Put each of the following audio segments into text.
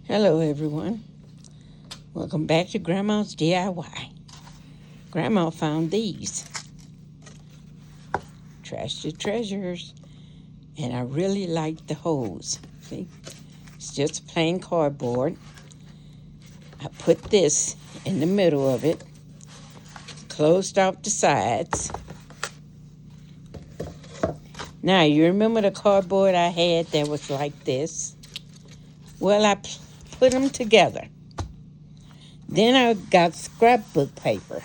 Hello, everyone. Welcome back to Grandma's DIY. Grandma found these trash to treasures, and I really like the holes. See, it's just plain cardboard. I put this in the middle of it, closed off the sides. Now, you remember the cardboard I had that was like this? Well, I put them together. Then I got scrapbook paper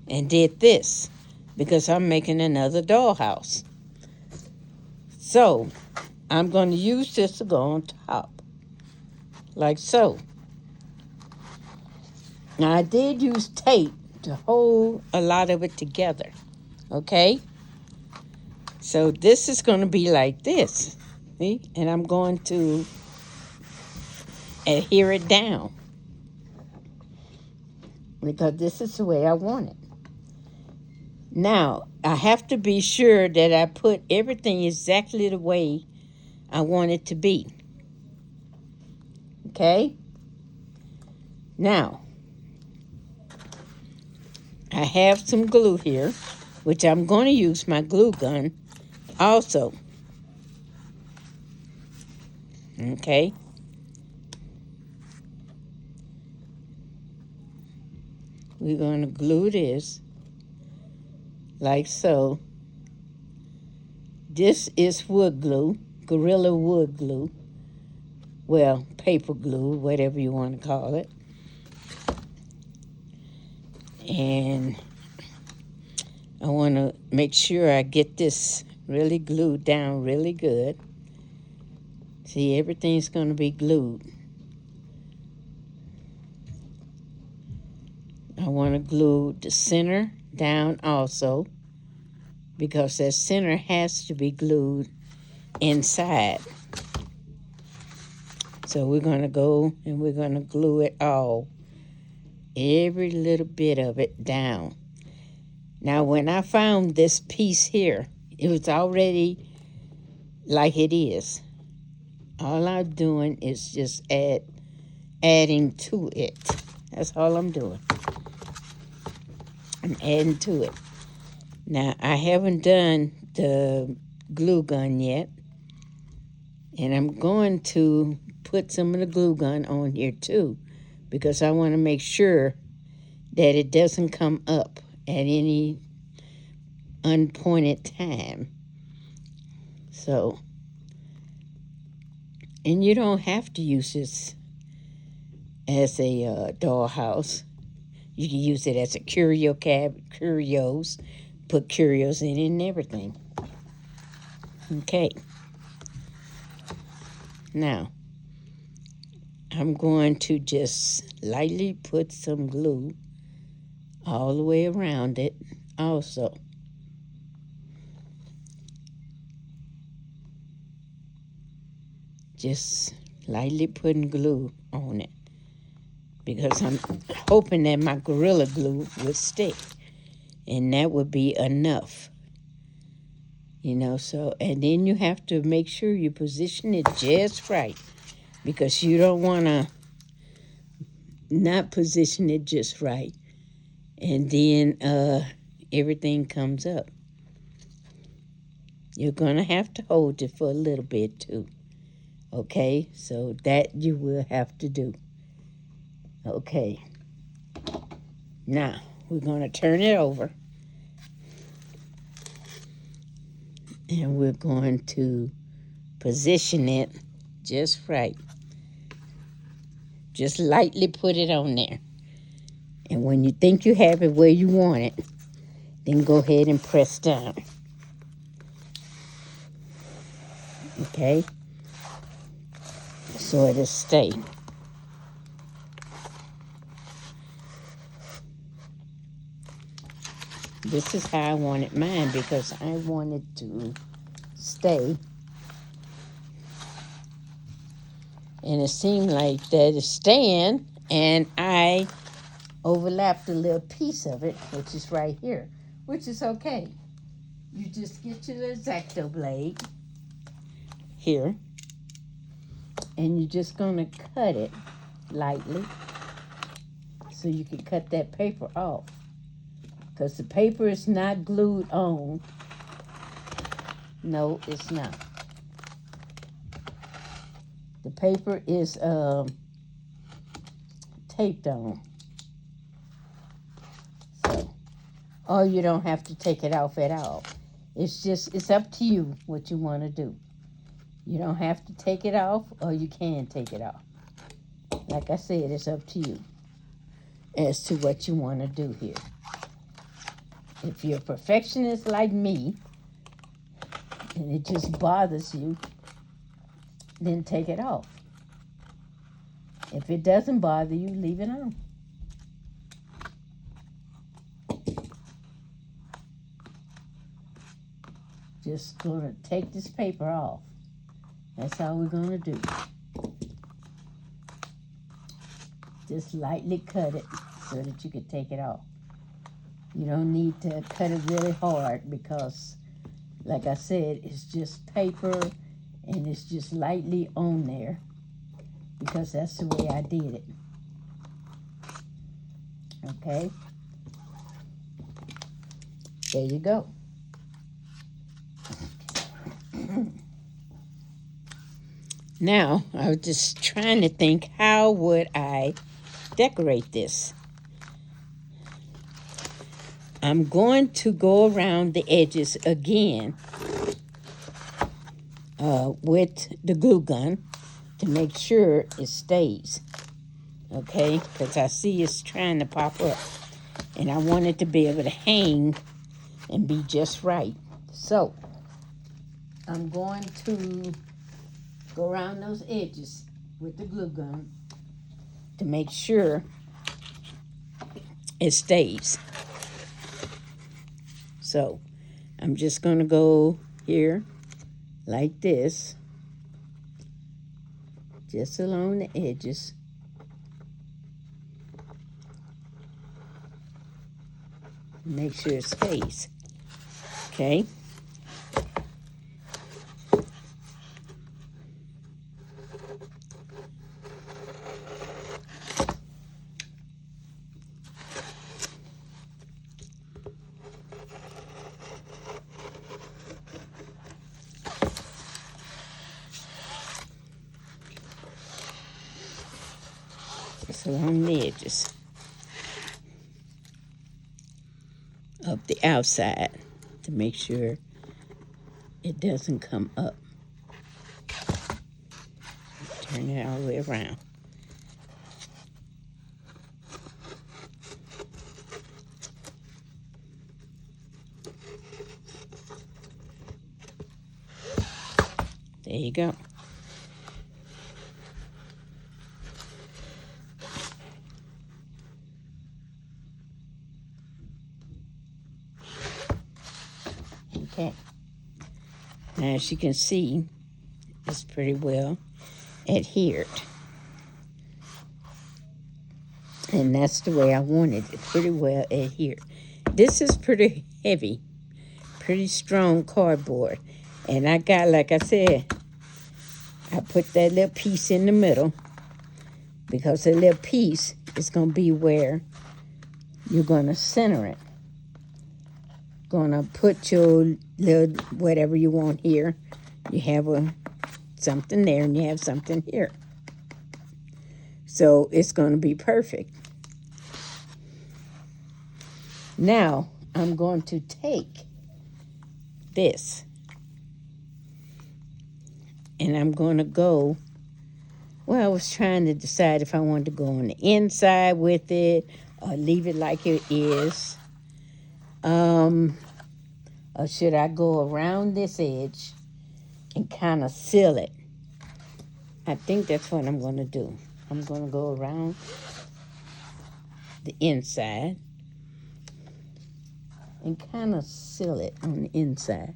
and did this because I'm making another dollhouse. So, I'm going to use this to go on top, like so. Now, I did use tape to hold a lot of it together, okay? So, this is going to be like this, see? And I'm going to adhere it down because this is the way I want it. Now, I have to be sure that I put everything exactly the way I want it to be. Okay? Now, I have some glue here, which I'm going to use my glue gun also. Okay? We're going to glue this like so. This is wood glue, Gorilla wood glue. Well, paper glue, whatever you want to call it. And I want to make sure I get this really glued down really good. See, everything's going to be glued. I want to glue the center down also because that center has to be glued inside. So we're going to go and we're going to glue it all, every little bit of it down. Now, when I found this piece here, it was already like it is. All I'm doing is just adding to it. That's all I'm doing. I'm adding to it. Now, I haven't done the glue gun yet, and I'm going to put some of the glue gun on here too because I want to make sure that it doesn't come up at any unpointed time. So, and you don't have to use this as a dollhouse. You can use it as a curios, put curios in it and everything. Okay. Now, I'm going to just lightly put some glue all the way around it also. Just lightly putting glue on it because I'm hoping that my Gorilla Glue would stick, and that would be enough. So, and then you have to make sure you position it just right because you don't want to not position it just right and then everything comes up. You're going to have to hold it for a little bit too. Okay, so that you will have to do. Okay, now we're going to turn it over and we're going to position it just right. Just lightly put it on there. And when you think you have it where you want it, then go ahead and press down. Okay? So it'll stay. This is how I wanted mine because I wanted to stay. And it seemed like that it's staying, and I overlapped a little piece of it, which is right here, which is okay. You just get your X-Acto blade here, And you're just going to cut it lightly so you can cut that paper off. Because the paper is not glued on. No, it's not. The paper is taped on. So, or you don't have to take it off at all. It's up to you what you want to do. You don't have to take it off, or you can take it off. Like I said, it's up to you as to what you want to do here. If you're a perfectionist like me, and it just bothers you, then take it off. If it doesn't bother you, leave it on. Just gonna take this paper off. That's all we're gonna do. Just lightly cut it so that you can take it off. You don't need to cut it really hard because, like I said, it's just paper and it's just lightly on there because that's the way I did it. Okay? There you go. Now, I was just trying to think, how would I decorate this? I'm going to go around the edges again with the glue gun to make sure it stays. Okay? Because I see it's trying to pop up. And I want it to be able to hang and be just right. So, I'm going to go around those edges with the glue gun to make sure it stays. So, I'm just going to go here like this, just along the edges. Make sure it stays. Okay? Just along the edges of the outside to make sure it doesn't come up. Turn it all the way around. There you go. Okay. Now, as you can see, it's pretty well adhered. And that's the way I wanted it, pretty well adhered. This is pretty heavy, pretty strong cardboard. And I got, like I said, I put that little piece in the middle because the little piece is going to be where you're going to center it. Going to put your little whatever you want here. You have something there and you have something here. So it's going to be perfect. Now I'm going to take this and I'm going to go, well, I was trying to decide if I wanted to go on the inside with it or leave it like it is. Or should I go around this edge and kind of seal it? I think that's what I'm going to do. I'm going to go around the inside and kind of seal it on the inside,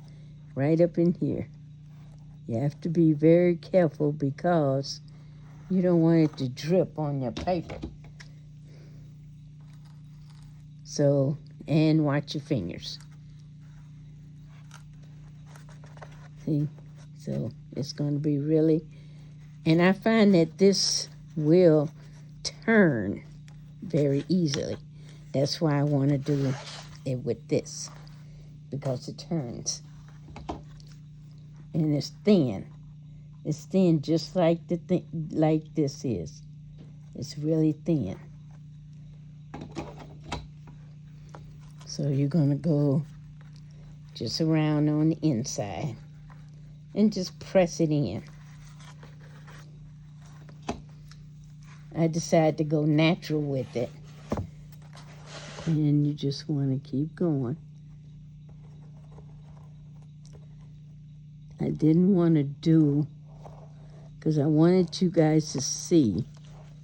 right up in here. You have to be very careful because you don't want it to drip on your paper. So, and watch your fingers. See? So, it's going to be really And I find that this will turn very easily. That's why I want to do it with this, because it turns. And it's thin. It's thin just like like this is. It's really thin. So you're going to go just around on the inside and just press it in. I decided to go natural with it. And you just want to keep going. I didn't want to do, because I wanted you guys to see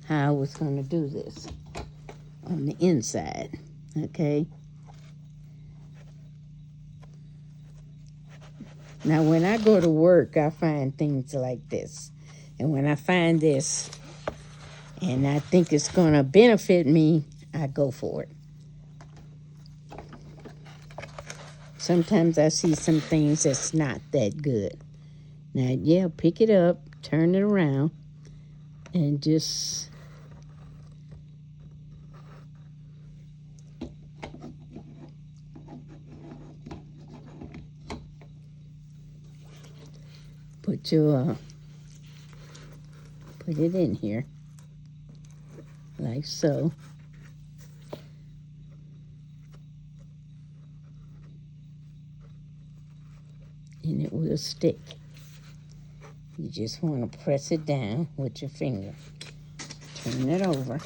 how I was going to do this on the inside, okay? Now, when I go to work, I find things like this. And when I find this, and I think it's going to benefit me, I go for it. Sometimes I see some things that's not that good. Now, yeah, pick it up, turn it around, and just put it in here, like so. And it will stick. You just want to press it down with your finger. Turn it over.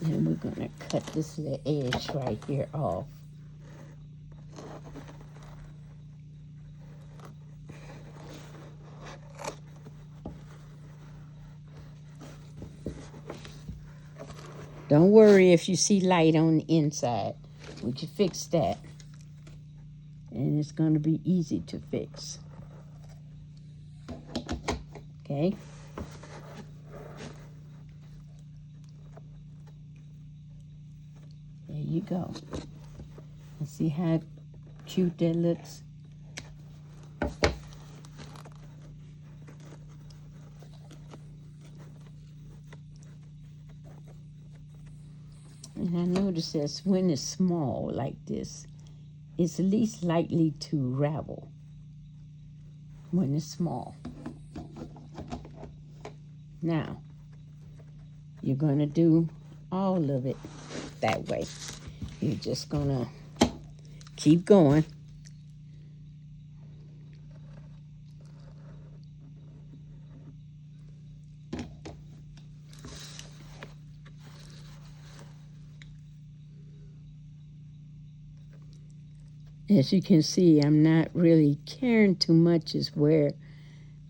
And we're going to cut this little edge right here off. Don't worry if you see light on the inside. We can fix that. And it's going to be easy to fix. Okay? There you go. And see how cute that looks? And I notice that when it's small like this, it's least likely to ravel when it's small. Now, you're going to do all of it that way. You're just going to keep going. As you can see, I'm not really caring too much as where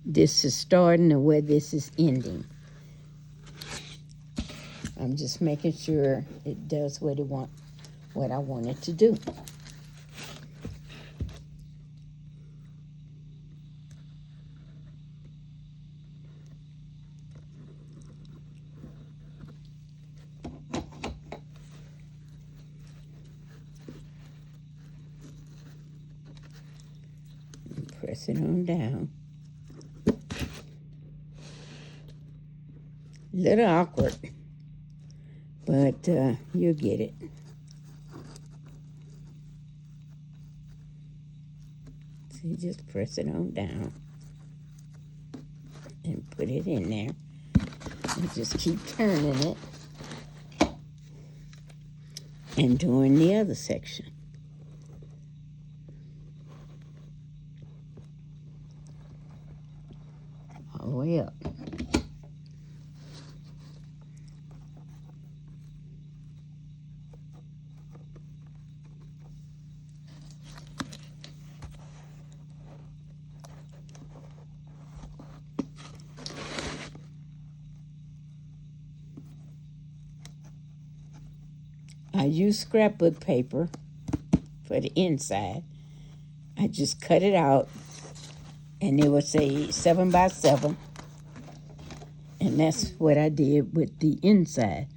this is starting or where this is ending. I'm just making sure it does what I want it to do. Press it on down. Little awkward, but you'll get it. See, just press it on down and put it in there. And just keep turning it and doing the other section. All the way up. I use scrapbook paper for the inside. I just cut it out, and it will say 7 by 7. And that's what I did with the inside,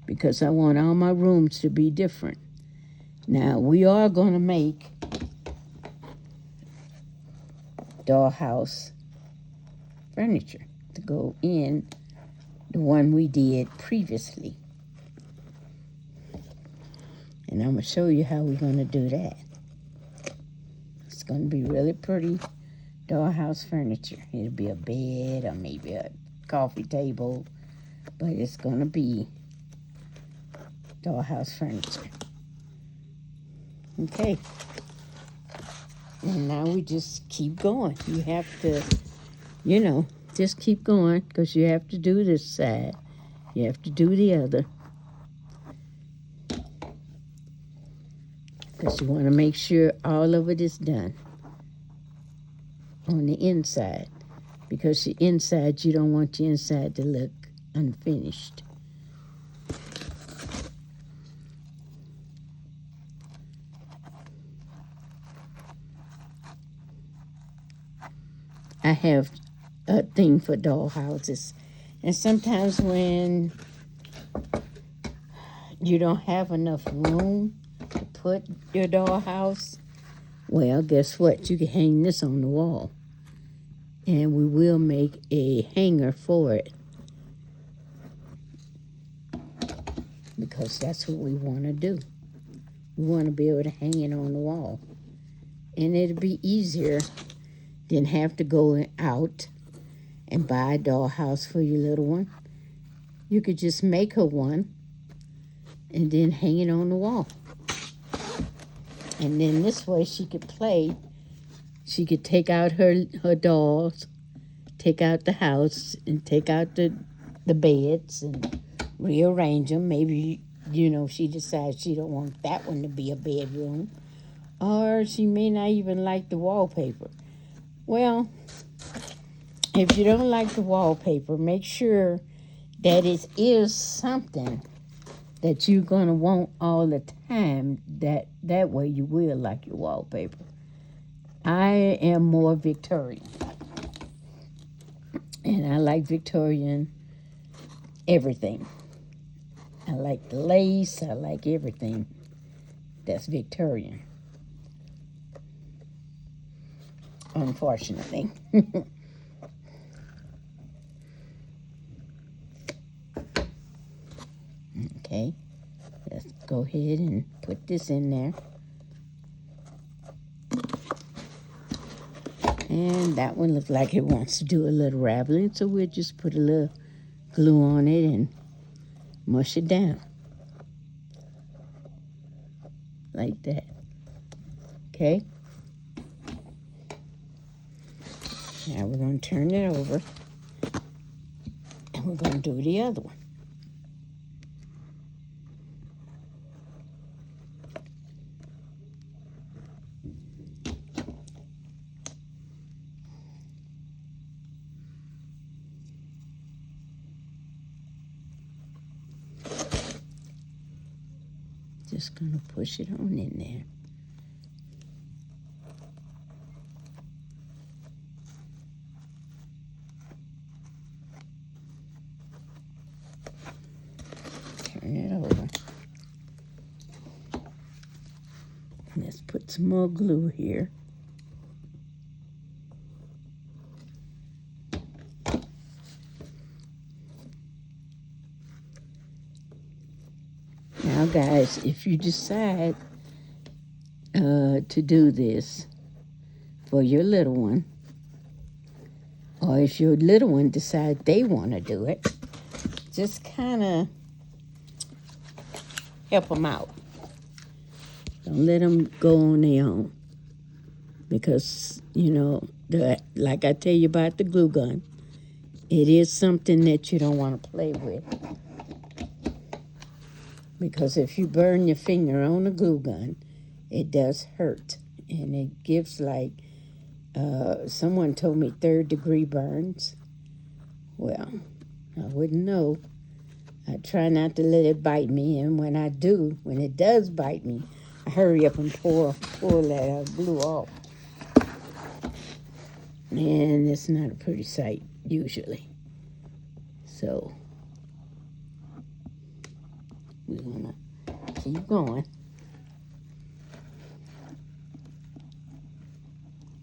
because I want all my rooms to be different. Now, we are going to make dollhouse furniture to go in the one we did previously. And I'm going to show you how we're going to do that. It's going to be really pretty dollhouse furniture. It'll be a bed or maybe a coffee table, but it's going to be dollhouse furniture. Okay. And now we just keep going. You have to, just keep going because you have to do this side. You have to do the other. Because you want to make sure all of it is done on the inside. Because the inside, you don't want your inside to look unfinished. I have a thing for doll houses. And sometimes when you don't have enough room to put your dollhouse, well, guess what? You can hang this on the wall. And we will make a hanger for it. Because that's what we want to do. We want to be able to hang it on the wall. And it'll be easier than have to go out and buy a dollhouse for your little one. You could just make her one and then hang it on the wall. And then this way she could play. She could take out her dolls, take out the house, and take out the beds and rearrange them. Maybe, she decides she don't want that one to be a bedroom. Or she may not even like the wallpaper. Well, if you don't like the wallpaper, make sure that it is something that you're going to want all the time. That way you will like your wallpaper. I am more Victorian. And I like Victorian everything. I like the lace. I like everything that's Victorian. Unfortunately. Okay, let's go ahead and put this in there. And that one looks like it wants to do a little raveling, so we'll just put a little glue on it and mush it down. Like that. Okay? Now we're going to turn it over, and we're going to do the other one. Just going to push it on in there. Turn it over. Let's put some more glue here. Now, guys, if you decide to do this for your little one, or if your little one decides they want to do it, just kind of help them out. Don't let them go on their own. Because, like I tell you about the glue gun, it is something that you don't want to play with. Because if you burn your finger on a glue gun, it does hurt. And it gives someone told me 3rd-degree burns. Well, I wouldn't know. I try not to let it bite me. And when it does bite me, I hurry up and pull that glue off. And it's not a pretty sight, usually. So, we're going to keep going.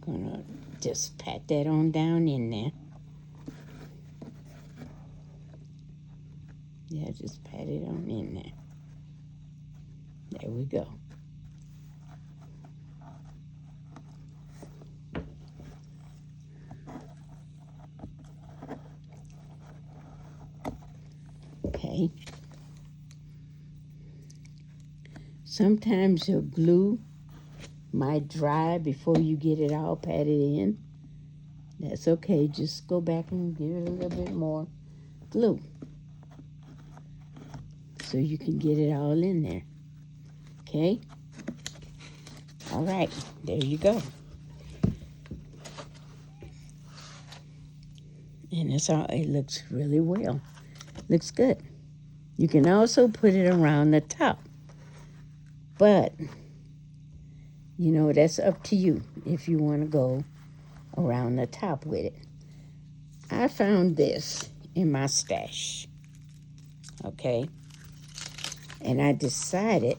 Going to Just pat that on down in there. Yeah, just pat it on in there. There we go. Okay. Sometimes your glue might dry before you get it all patted in. That's okay. Just go back and give it a little bit more glue so you can get it all in there. Okay? All right. There you go. And that's all. It looks really well. Looks good. You can also put it around the top. But, you know, that's up to you if you want to go around the top with it. I found this in my stash. Okay? And I decided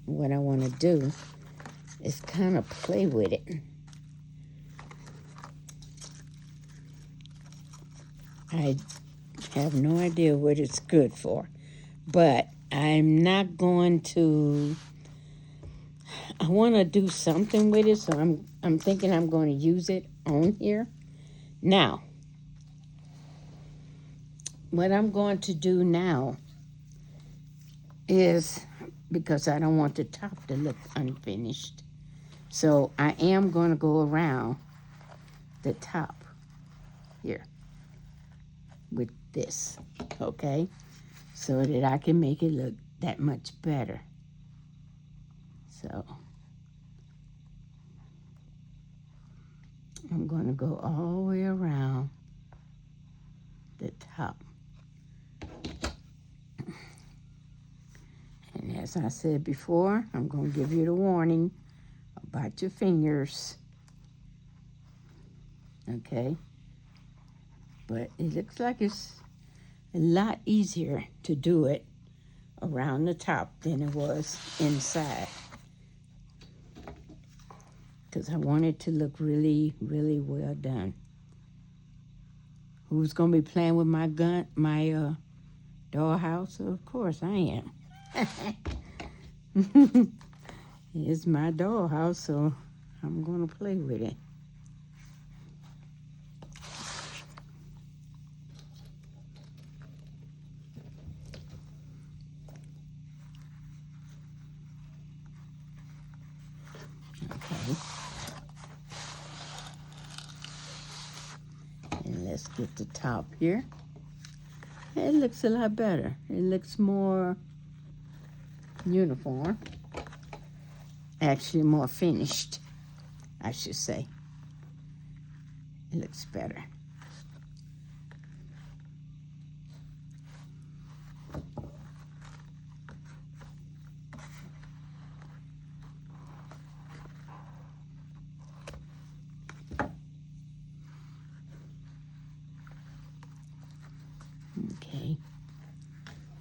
what I want to do is kind of play with it. I have no idea what it's good for, but I'm not going to. I want to do something with it, so I'm thinking I'm going to use it on here. Now, what I'm going to do now is, because I don't want the top to look unfinished, so I am going to go around the top here with this, okay? So that I can make it look that much better. So I'm going to go all the way around the top. And as I said before, I'm going to give you the warning about your fingers. Okay? But it looks like it's a lot easier to do it around the top than it was inside. Because I want it to look really, really well done. Who's going to be playing with my dollhouse? Of course I am. It's my dollhouse, so I'm going to play with it. Okay. And let's get the top here. It looks a lot better. It looks more uniform. Actually, more finished, I should say. It looks better. Okay.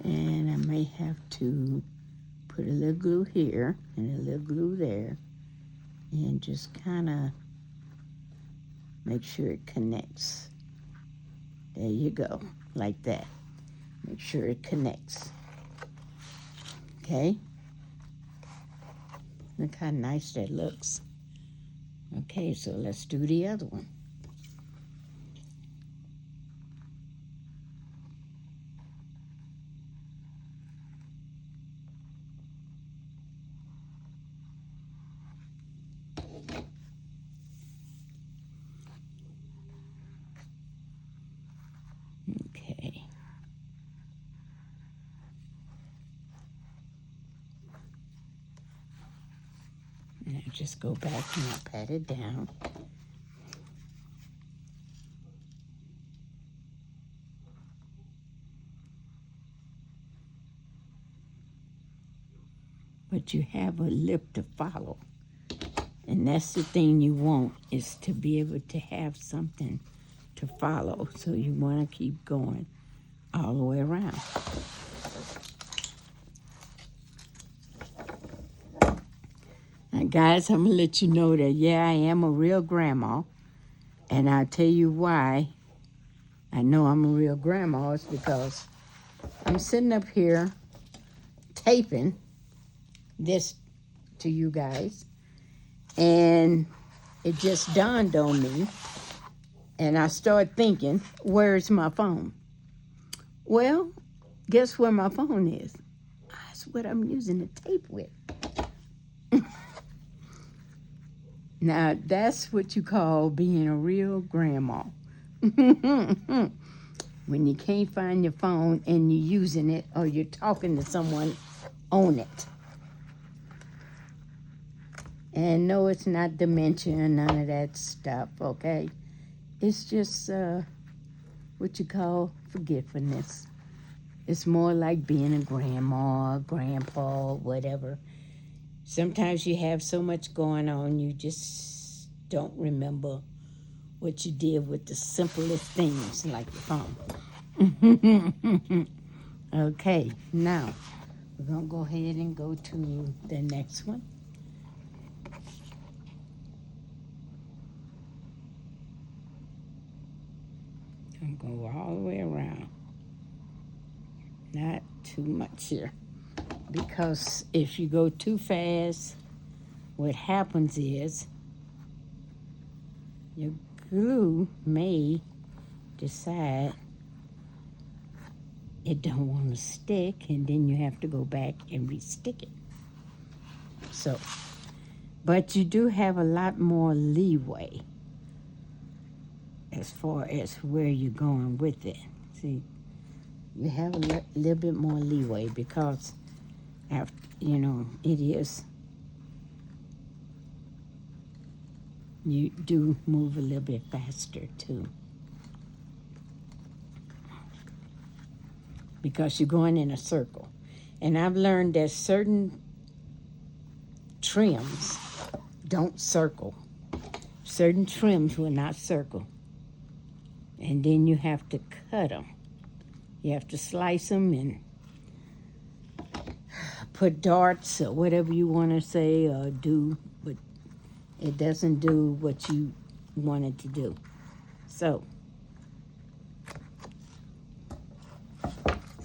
And I may have to put a little glue here and a little glue there and just kind of make sure it connects. There you go, like that. Make sure it connects. Okay? Look how nice that looks. Okay, so let's do the other one. Okay. And I just go back and I pat it down. But you have a lip to follow. And that's the thing you want, is to be able to have something to follow. So you want to keep going all the way around. Now, guys, I'm going to let you know that, yeah, I am a real grandma. And I'll tell you why I know I'm a real grandma is because I'm sitting up here taping this to you guys, and it just dawned on me, and I started thinking, where's my phone? Well, guess where my phone is? That's what I'm using the tape with. Now, that's what you call being a real grandma. When you can't find your phone and you're using it or you're talking to someone on it. And no, it's not dementia and none of that stuff, okay? It's just what you call forgetfulness. It's more like being a grandma, grandpa, whatever. Sometimes you have so much going on, you just don't remember what you did with the simplest things like your phone. Okay, now we're going to go ahead and go to the next one. I'm going to go all the way around. Not too much here. Because if you go too fast, what happens is your glue may decide it don't want to stick, and then you have to go back and re-stick it. So, but you do have a lot more leeway as far as where you're going with it. See, you have a little bit more leeway because, after, it is, you do move a little bit faster too. Because you're going in a circle. And I've learned that certain trims don't circle. Certain trims will not circle. And then you have to cut them. You have to slice them and put darts or whatever you want to say or do, but it doesn't do what you want it to do. So,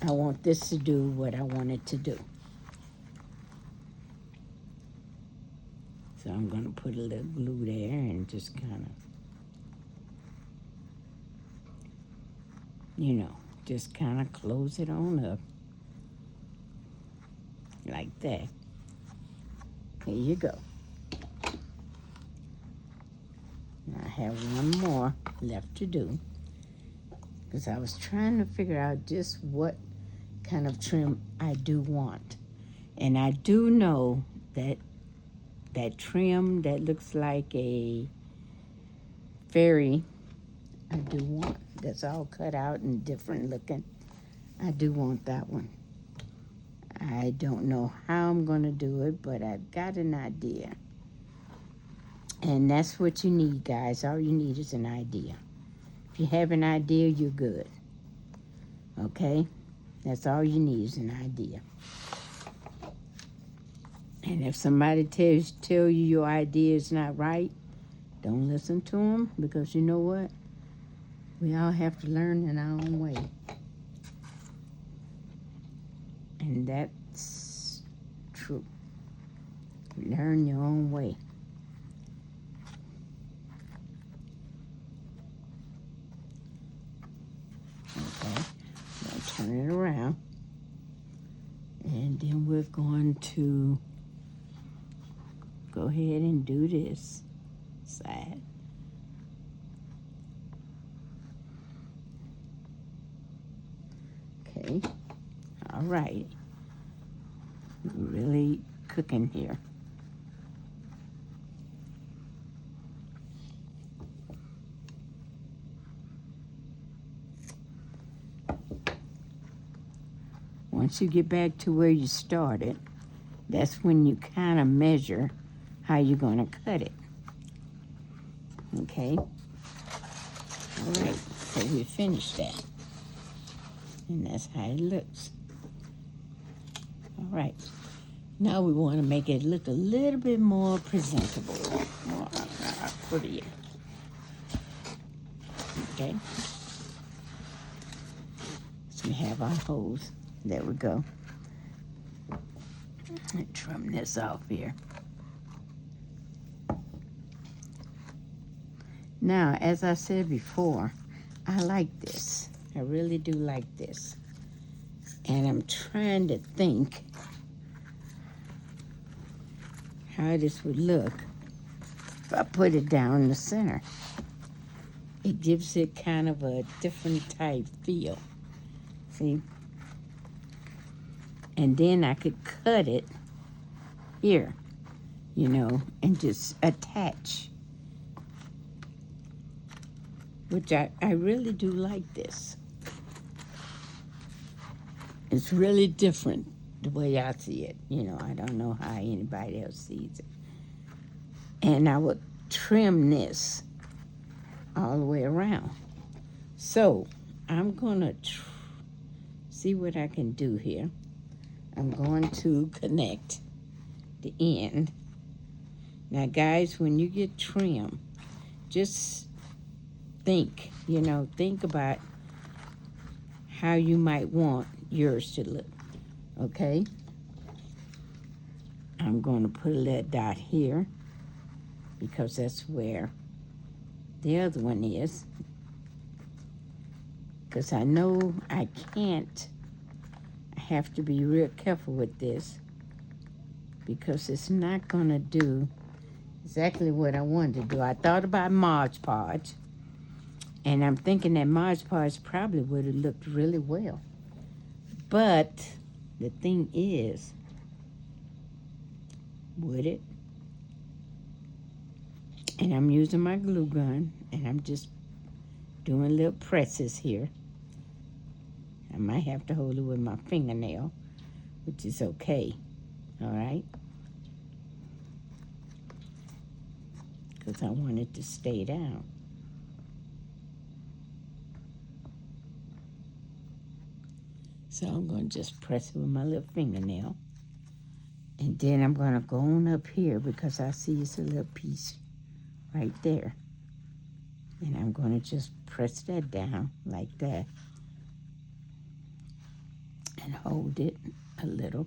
I want this to do what I want it to do. So I'm going to put a little glue there and just kind of, just kind of close it on up. Like that. Here you go. Now I have one more left to do. Because I was trying to figure out just what kind of trim I do want. And I do know that trim that looks like a fairy, I do want. That's all cut out and different looking. I do want that one. I don't know how I'm going to do it, but I've got an idea. And that's what you need, guys. All you need is an idea. If you have an idea, you're good. Okay? That's all you need is an idea. And if somebody tell you your idea is not right, don't listen to them, because you know what? We all have to learn in our own way. And that's true. Learn your own way. Okay, I'll turn it around. And then we're going to go ahead and do this side. Okay, all right. Really cooking here. Once you get back to where you started, that's when you kind of measure how you're going to cut it. Okay? All right, so we finished that. And that's how it looks. All right. Now we want to make it look a little bit more presentable, more prettier. Okay. So we have our hose. There we go. Let me trim this off here. Now, as I said before, I like this. I really do like this. And I'm trying to think how this would look if I put it down the center. It gives it kind of a different type feel. See? And then I could cut it here, you know, and just attach. Which I really do like this. It's really different the way I see it. You know, I don't know how anybody else sees it. And I would trim this all the way around. So I'm going to see what I can do here. I'm going to connect the end. Now, guys, when you get trim, just think about how you might want yours to look, okay? I'm going to put a little dot here because that's where the other one is. Because I know I have to be real careful with this because it's not going to do exactly what I wanted to do. I thought about Mod Podge, and I'm thinking that Mod Podge probably would have looked really well. But the thing is, would it? And I'm using my glue gun, and I'm just doing little presses here. I might have to hold it with my fingernail, which is okay, all right? Because I want it to stay down. So I'm going to just press it with my little fingernail. And then I'm going to go on up here because I see it's a little piece right there. And I'm going to just press that down like that. And hold it a little.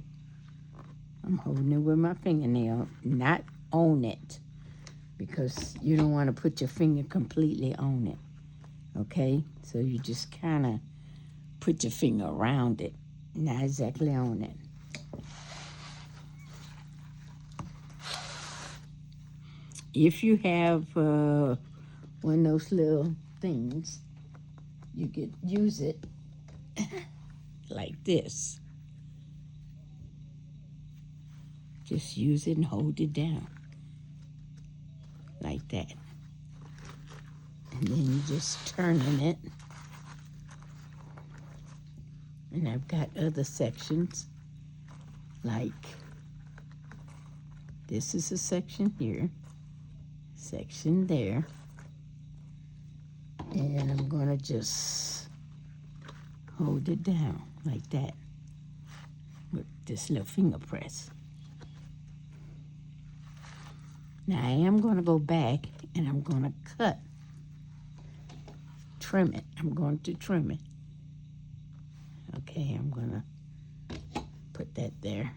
I'm holding it with my fingernail, not on it. Because you don't want to put your finger completely on it. Okay? So you just kind of put your finger around it. Not exactly on it. If you have one of those little things, you could use it like this. Just use it and hold it down. Like that. And then you just turning it. And I've got other sections. Like, this is a section here. Section there. And I'm going to just hold it down like that with this little finger press. Now I am going to go back and I'm going to cut, trim it. I'm going to trim it. Okay, I'm going to put that there.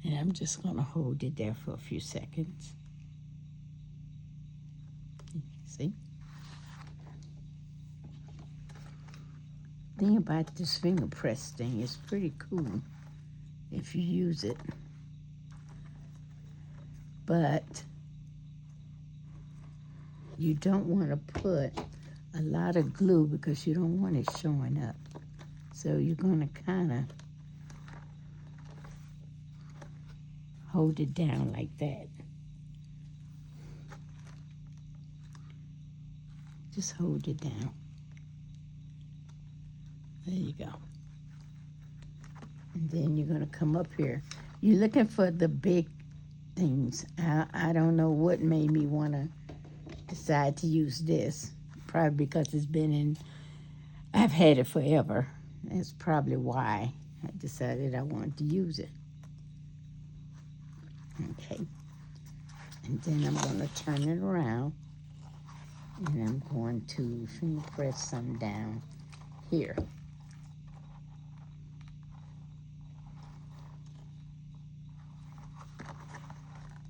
And I'm just going to hold it there for a few seconds. See? The thing about this finger press thing is pretty cool if you use it. But you don't want to put a lot of glue because you don't want it showing up. So you're going to kind of hold it down like that. Just hold it down. There you go. And then you're going to come up here. You're looking for the big things. I don't know what made me want to decide to use this. Probably because it's been in, I've had it forever. That's probably why I decided I wanted to use it. Okay. And then I'm going to turn it around. And I'm going to finger press some down here.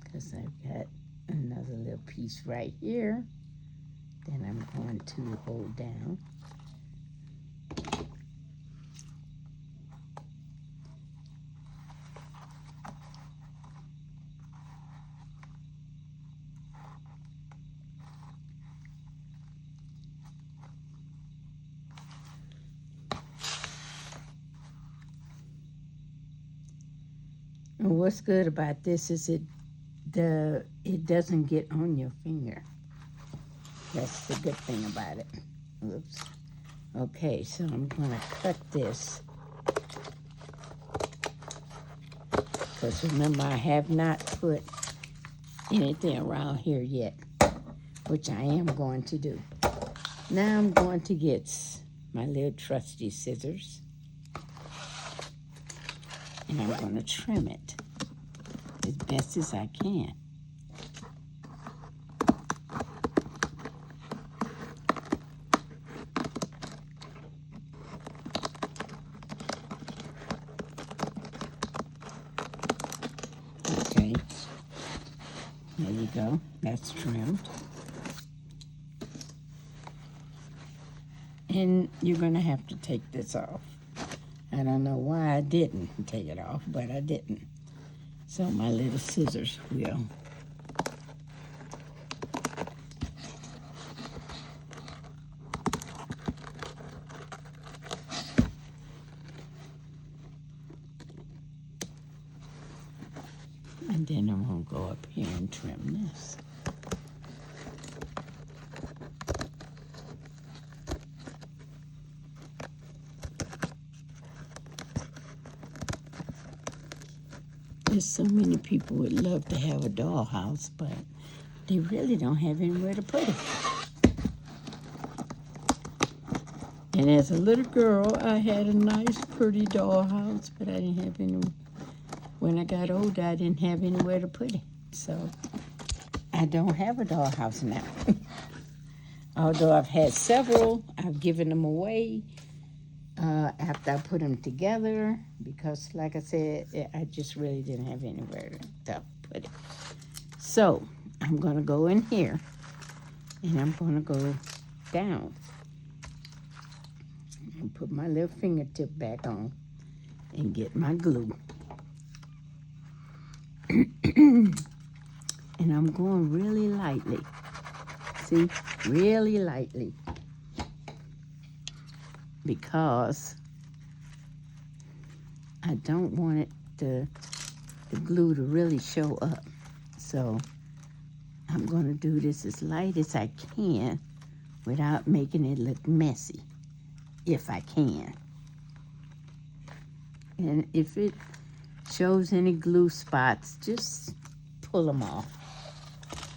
Because I've got another little piece right here. Then I'm going to hold down. And what's good about this is it doesn't get on your finger. That's the good thing about it. Oops. Okay, so I'm gonna cut this. Because remember, I have not put anything around here yet, which I am going to do. Now I'm going to get my little trusty scissors, and I'm going to trim it as best as I can. Okay, there you go, that's trimmed. And you're going to have to take this off. I don't know why I didn't take it off, but I didn't. So my little scissors will. And then I'm going to go up here and trim this. There's so many people would love to have a dollhouse, but they really don't have anywhere to put it. And as a little girl, I had a nice, pretty dollhouse, but I didn't have any. When I got older, I didn't have anywhere to put it. So I don't have a dollhouse now. Although I've had several, I've given them away after I put them together because, like I said, I just really didn't have anywhere to put it. So I'm going to go in here and I'm going to go down and put my little fingertip back on and get my glue. And I'm going really lightly. See, really lightly. Because I don't want it the glue to really show up. So I'm going to do this as light as I can without making it look messy, if I can. And if it shows any glue spots, just pull them off.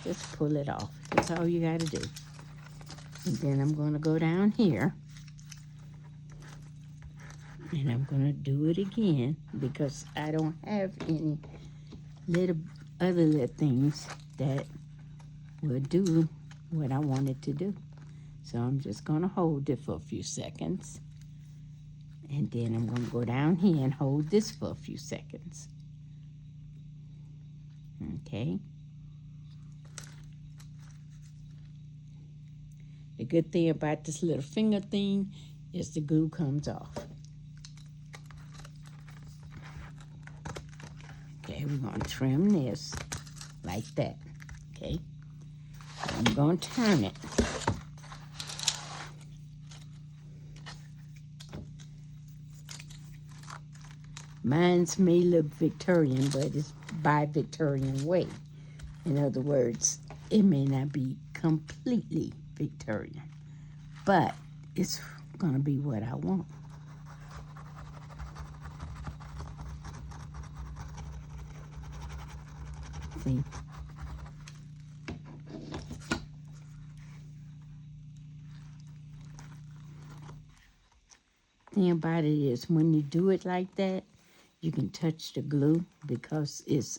Just pull it off. That's all you got to do. And then I'm going to go down here. And I'm going to do it again because I don't have any other little things that will do what I want it to do. So I'm just going to hold it for a few seconds. And then I'm going to go down here and hold this for a few seconds. Okay. The good thing about this little finger thing is the glue comes off. Okay, we're going to trim this like that. Okay. I'm going to turn it. Mine's may look Victorian, but it's by Victorian way. In other words, it may not be completely Victorian, but it's going to be what I want. See? The thing about it is when you do it like that, you can touch the glue because it's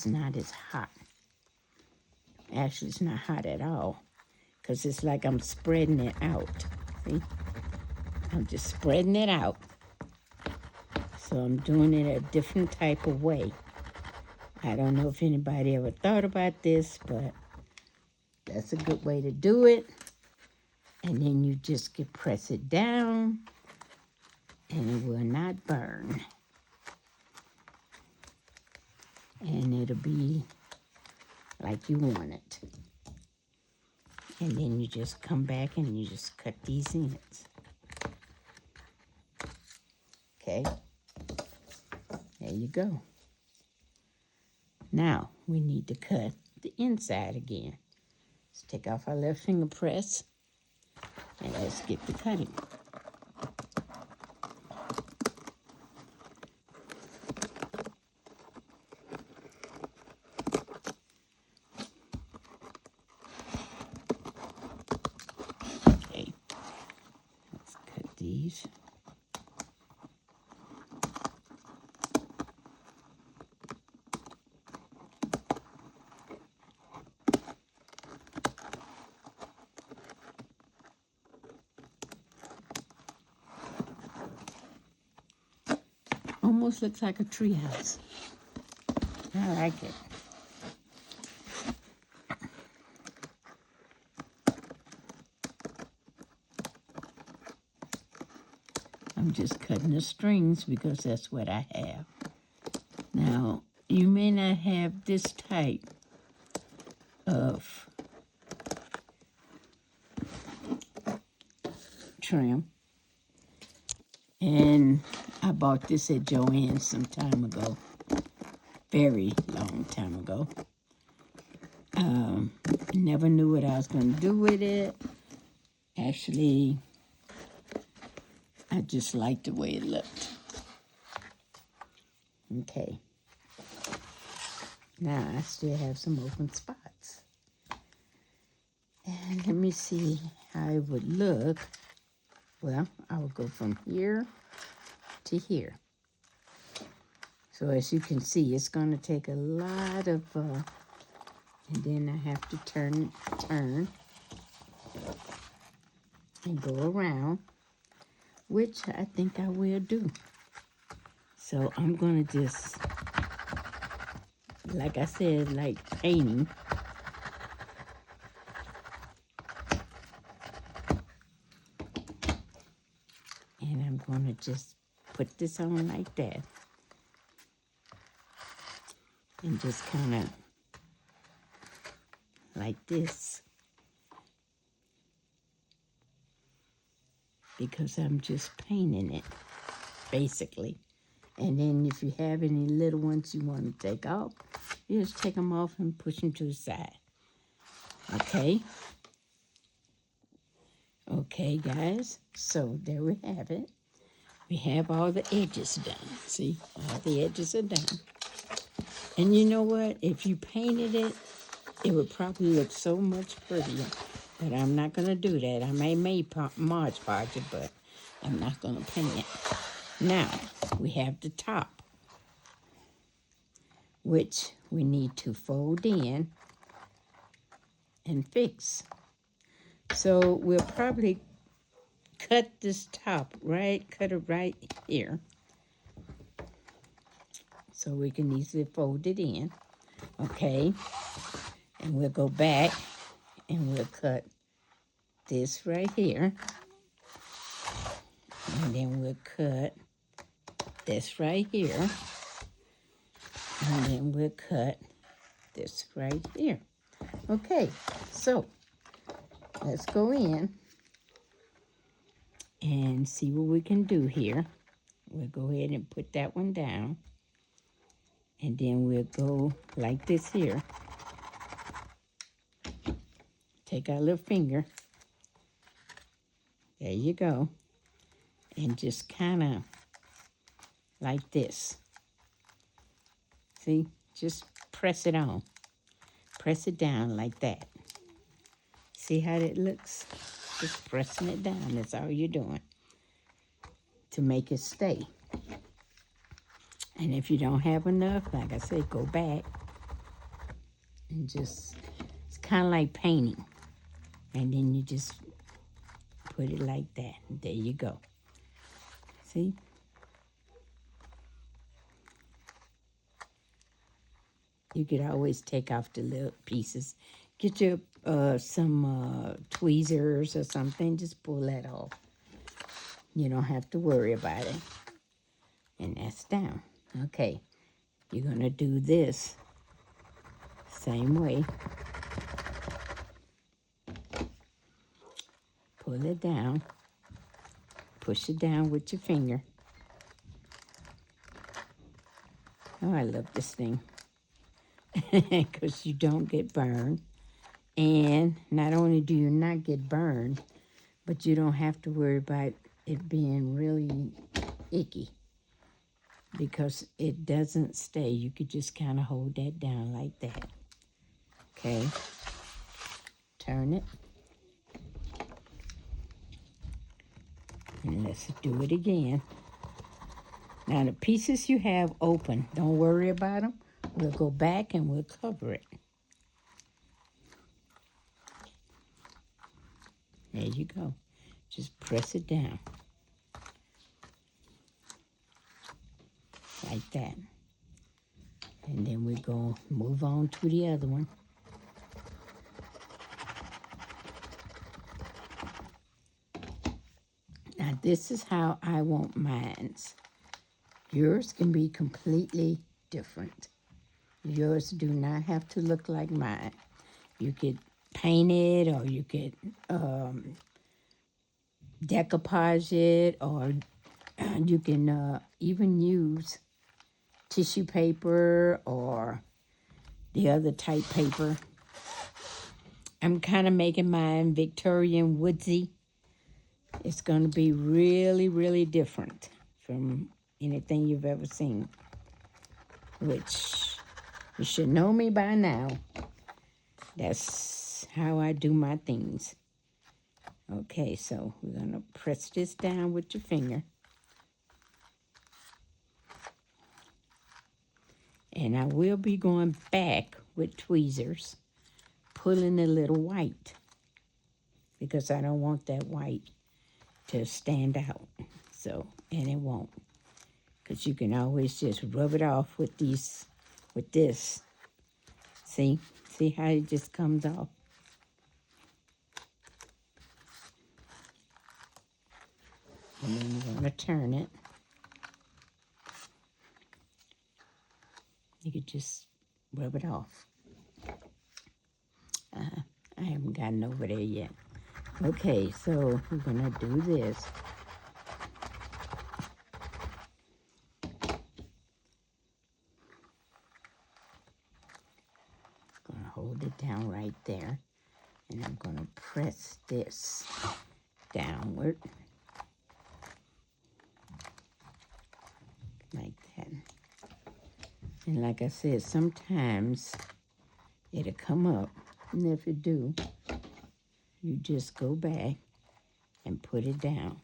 not as hot. Actually, it's not hot at all because it's like I'm spreading it out. See? I'm just spreading it out. So I'm doing it a different type of way. I don't know if anybody ever thought about this, but that's a good way to do it. And then you just can press it down and it will not burn. And it'll be like you want it. And then you just come back and you just cut these ends. Okay, there you go. Now we need to cut the inside again. Let's take off our left finger press and let's get the cutting. Okay, let's cut these. Almost looks like a tree house. I like it. I'm just cutting the strings because that's what I have. Now, you may not have this type of trim. And I bought this at Joann's some time ago. Very long time ago. Never knew what I was going to do with it. Actually, I just liked the way it looked. Okay. Now, I still have some open spots. And let me see how it would look. Well, I will go from here to here. So as you can see, it's going to take a lot of, and then I have to turn, and go around, which I think I will do. So I'm going to just, like I said, like painting. And I'm going to just put this on like that. And just kind of like this. Because I'm just painting it, basically. And then if you have any little ones you want to take off, you just take them off and push them to the side. Okay? Okay, guys. So there we have it. We have all the edges done. See? All the edges are done. And you know what? If you painted it, it would probably look so much prettier. But I'm not going to do that. I may Mod Podge it, but I'm not going to paint it. Now, we have the top, which we need to fold in and fix. So we'll probably cut this top, cut it right here. So we can easily fold it in, okay? And we'll go back and we'll cut this right here. And then we'll cut this right here. And then we'll cut this right here. Okay, so let's go in and see what we can do here. We'll go ahead and put that one down. And then we'll go like this here. Take our little finger. There you go. And just kind of like this. See? Just press it on. Press it down like that. See how it looks? Just pressing it down. That's all you're doing to make it stay. And if you don't have enough, like I said, go back and just kind of like painting. And then you just put it like that. There you go. See? You could always take off the little pieces. Get your some tweezers or something. Just pull that off. You don't have to worry about it. And that's down. Okay. You're going to do this same way. Pull it down. Push it down with your finger. Oh, I love this thing. Because you don't get burned. And not only do you not get burned, but you don't have to worry about it being really icky. Because it doesn't stay. You could just kind of hold that down like that. Okay. Turn it. And let's do it again. Now the pieces you have open, don't worry about them. We'll go back and we'll cover it. There you go. Just press it down. Like that. And then we're going to move on to the other one. Now this is how I want mine. Yours can be completely different. Yours do not have to look like mine. You could paint it, or you could decoupage it, or you can even use tissue paper or the other type paper. I'm kind of making mine Victorian woodsy. It's going to be really, really different from anything you've ever seen, which you should know me by now. That's how I do my things. Okay, so we're going to press this down with your finger. And I will be going back with tweezers, pulling a little white, because I don't want that white to stand out. So, and it won't, because you can always just rub it off with this. See how it just comes off? And then you're going to turn it. You could just rub it off. I haven't gotten over there yet. Okay, so we're going to do this. Going to hold it down right there. And I'm going to press this downward. Like that. And like I said, sometimes it'll come up. And if it do, you just go back and put it down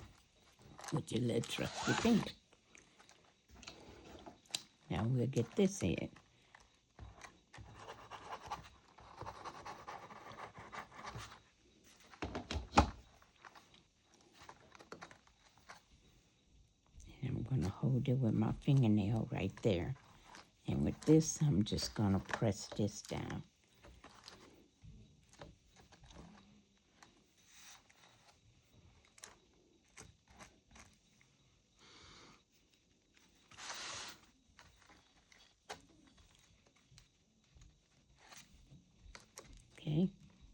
with your little trusty finger. Now we'll get this in. And I'm going to hold it with my fingernail right there. And with this, I'm just going to press this down. Okay,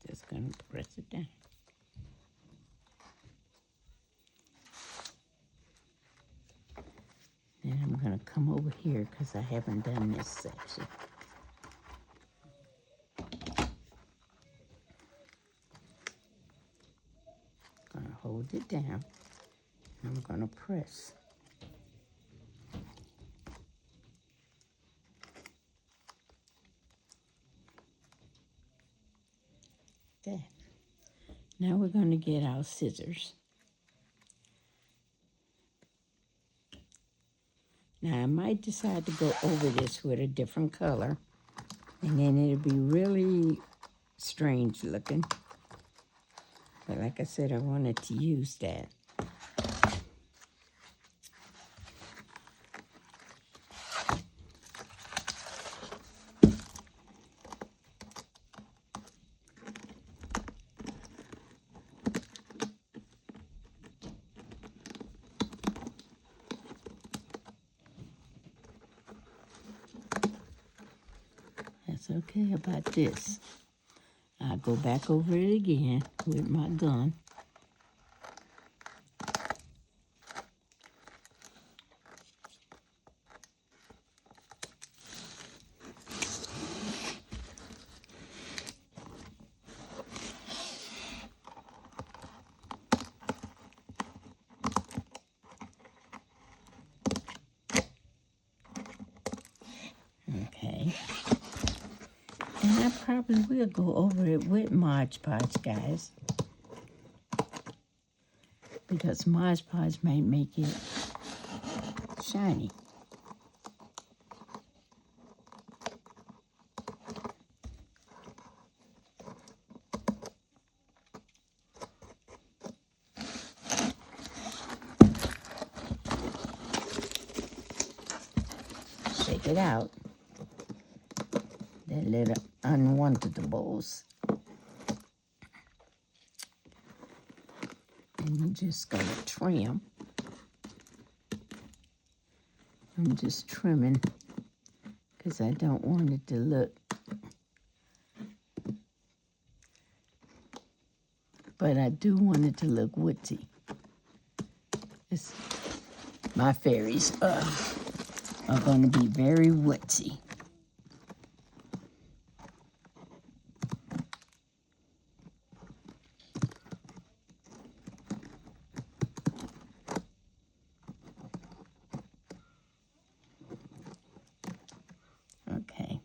just going to press it down. And I'm going to come over here because I haven't done this section. Going to hold it down. And I'm going to press. That. Now we're going to get our scissors. Now I might decide to go over this with a different color, and then it'll be really strange looking. But like I said, I wanted to use that. That's okay about this. I'll go back over it again with my gun. Okay. And I probably will go over it with Mod Podge, guys. Because Mod Podge might make it shiny. Shake it out. That little unwantables. And I'm just going to trim. I'm just trimming because I don't want it to look. But I do want it to look woodsy. My fairies are going to be very woodsy. Okay.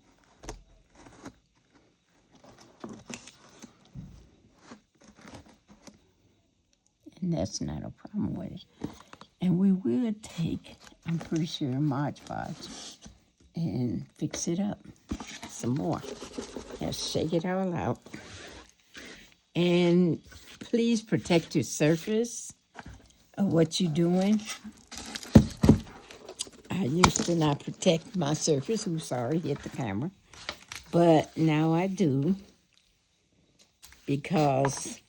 And that's not a problem with it. And we will take, I'm pretty sure, Mod Podge and fix it up some more. Just shake it all out. And please protect your surface of what you're doing. I used to not protect my surface. I'm sorry, hit the camera. But now I do because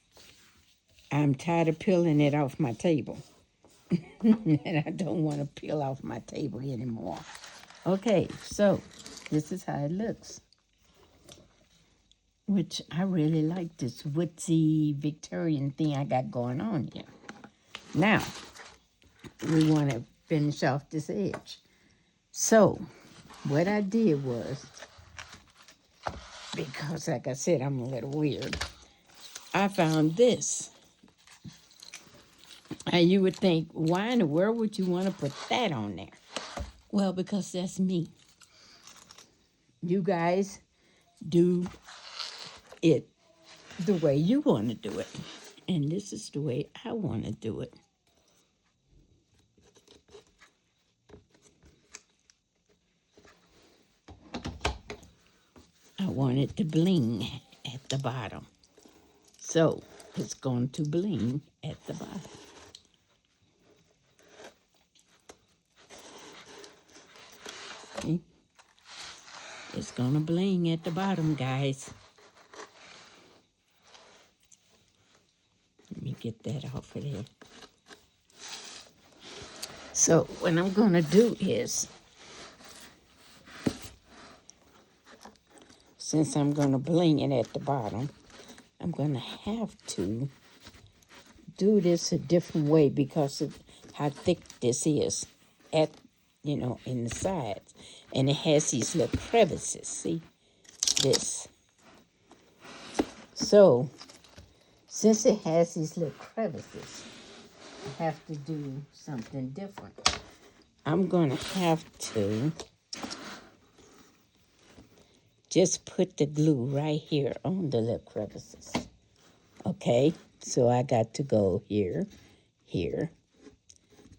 I'm tired of peeling it off my table. And I don't want to peel off my table anymore. Okay, so this is how it looks. Which I really like this woodsy Victorian thing I got going on here. Now, we want to finish off this edge. So, what I did was, because like I said, I'm a little weird, I found this. And you would think, why in the world would you want to put that on there? Well, because that's me. You guys do it the way you want to do it. And this is the way I want to do it. I want it to bling at the bottom. So it's going to bling at the bottom. See? It's going to bling at the bottom, guys. Let me get that off of there. So what I'm going to do is, since I'm going to bling it at the bottom, I'm going to have to do this a different way because of how thick this is at, in the sides. And it has these little crevices, see? This. So, since it has these little crevices, I have to do something different. I'm going to have to just put the glue right here on the little crevices. Okay, so I got to go here, here,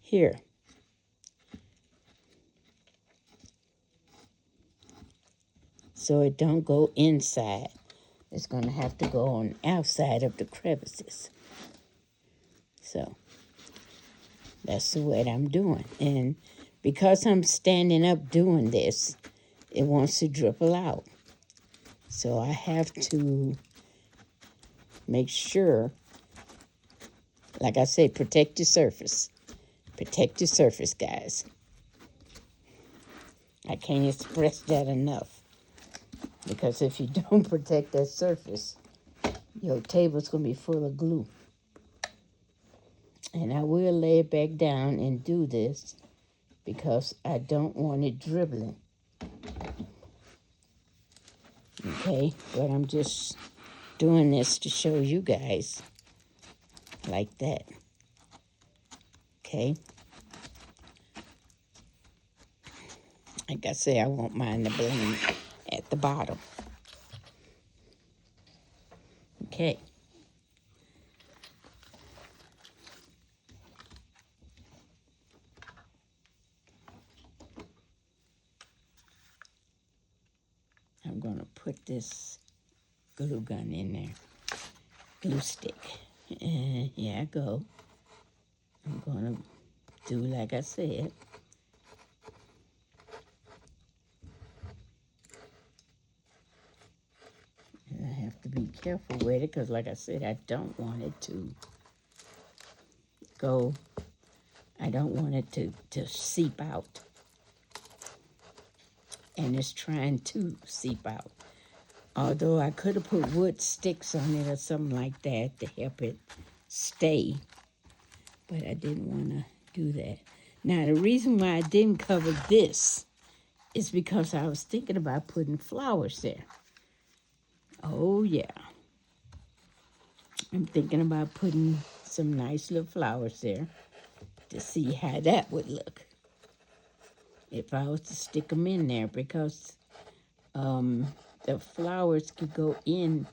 here. So it don't go inside It's going to have to go on the outside of the crevices. So that's the way I'm doing. And because I'm standing up doing this, it wants to dribble out. So I have to make sure, like I said, protect your surface. Protect your surface, guys. I can't express that enough. Because if you don't protect that surface, your table's going to be full of glue. And I will lay it back down and do this because I don't want it dribbling. Okay, but I'm just doing this to show you guys like that. Okay. Like I say, I want mine to blend at the bottom. Okay. I'm going to put this glue gun in there. Glue stick. And here I go. I'm going to do like I said. And I have to be careful with it because like I said, I don't want it to go, I don't want it to seep out. And it's trying to seep out. Although I could have put wood sticks on it or something like that to help it stay. But I didn't want to do that. Now, the reason why I didn't cover this is because I was thinking about putting flowers there. Oh, yeah. I'm thinking about putting some nice little flowers there to see how that would look if I was to stick them in there, because the flowers could go in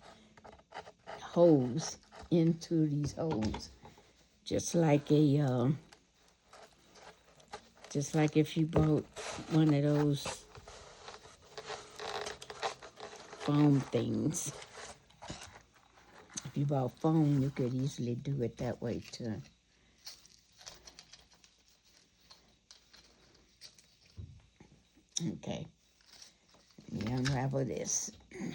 holes, into these holes, just like if you bought one of those foam things. If you bought foam, you could easily do it that way too. Okay, let me unravel this.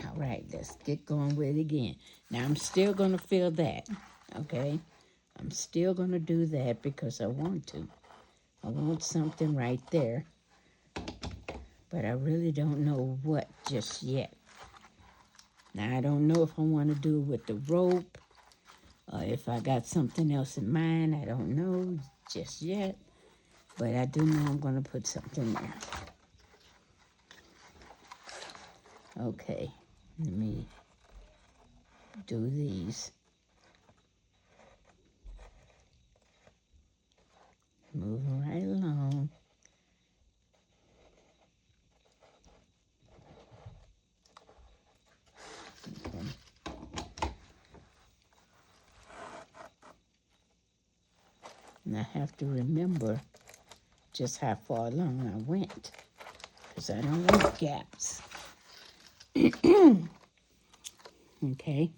All right, let's get going with it again. Now I'm still gonna fill that, okay? I'm still gonna do that because I want to. I want something right there, but I really don't know what just yet. Now I don't know if I want to do it with the rope or if I got something else in mind. I don't know just yet, but I do know I'm gonna put something there. Okay, let me do these. Moving right along. Okay. And I have to remember just how far along I went, because I don't want gaps. Okay.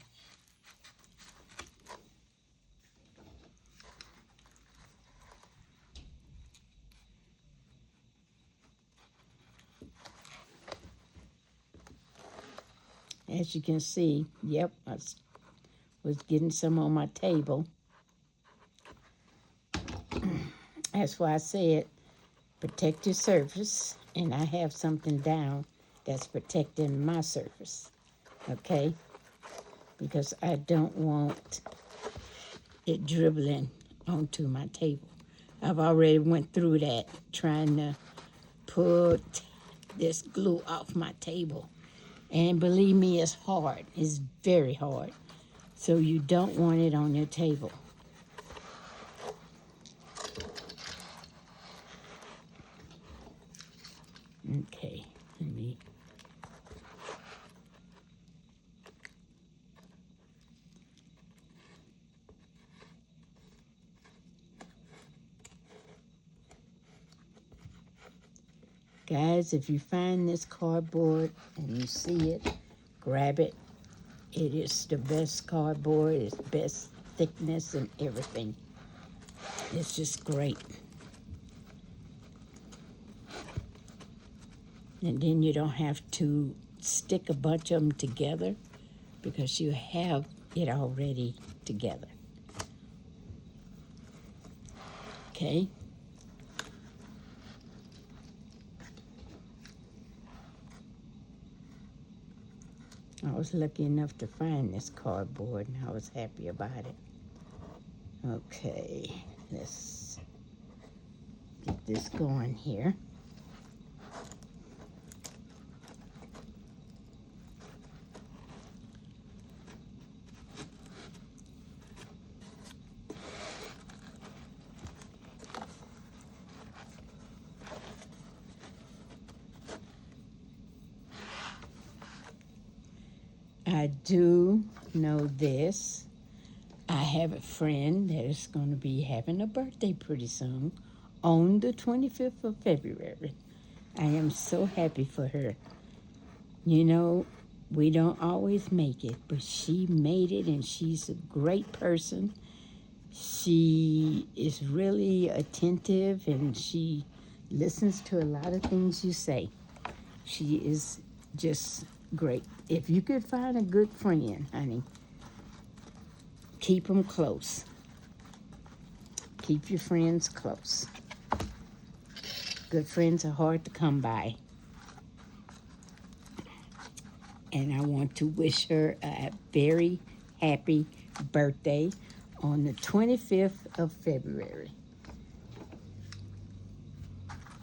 As you can see, yep, I was getting some on my table. That's why I said protect your surface, and I have something down that's protecting my surface, okay? Because I don't want it dribbling onto my table. I've already went through that trying to put this glue off my table. And believe me, it's hard. It's very hard. So you don't want it on your table. Okay, let me. Guys, if you find this cardboard and you see it, grab it It is the best cardboard. It's best thickness and everything. It's just great. And then you don't have to stick a bunch of them together because you have it already together. Okay? I was lucky enough to find this cardboard and I was happy about it. Okay, let's get this going here. I do know this. I have a friend that is going to be having a birthday pretty soon on the 25th of February. I am so happy for her. You know, we don't always make it, but she made it and she's a great person. She is really attentive and she listens to a lot of things you say. She is just great. If you could find a good friend, honey, keep them close. Keep your friends close. Good friends are hard to come by. And I want to wish her a very happy birthday on the 25th of February.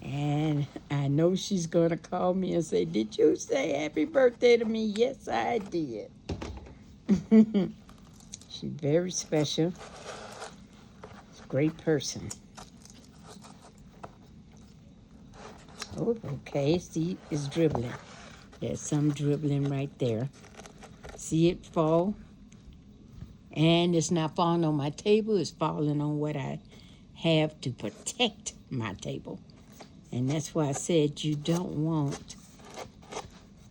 And I know she's going to call me and say, "Did you say happy birthday to me?" Yes, I did. She's very special. She's a great person. Oh, okay. See, it's dribbling. There's some dribbling right there. See it fall? And it's not falling on my table. It's falling on what I have to protect my table. And that's why I said you don't want,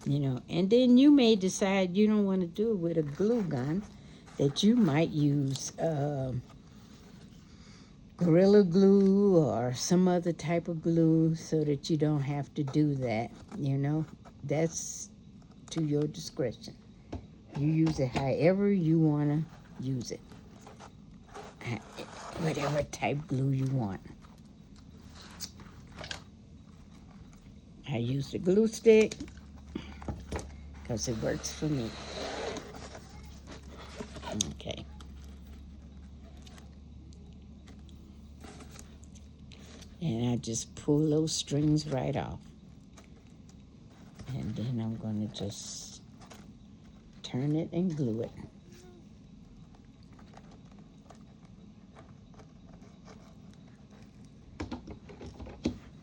and then you may decide you don't want to do it with a glue gun, that you might use Gorilla Glue or some other type of glue so that you don't have to do that, That's to your discretion. You use it however you want to use it. Whatever type glue you want. I use the glue stick because it works for me. Okay. And I just pull those strings right off. And then I'm going to just turn it and glue it.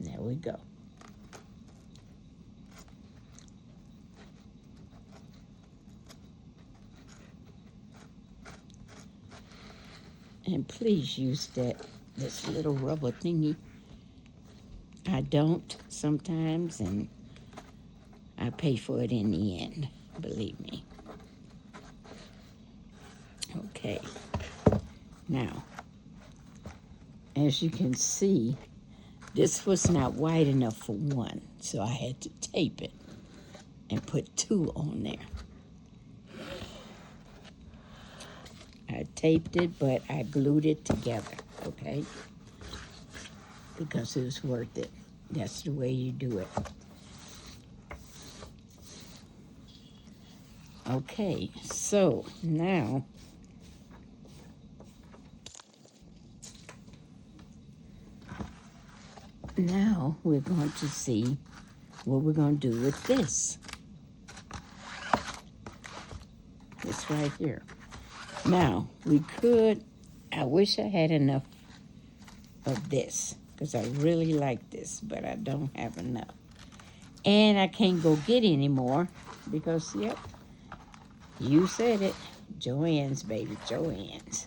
There we go. And please use this little rubber thingy. I don't sometimes, and I pay for it in the end, believe me. Okay. Now, as you can see, this was not wide enough for one, so I had to tape it and put two on there. I taped it, but I glued it together, okay? Because it was worth it. That's the way you do it. Okay, so now we're going to see what we're going to do with this. This right here. Now, I wish I had enough of this because I really like this, but I don't have enough. And I can't go get any more because, yep, you said it. Joann's, baby, Joann's.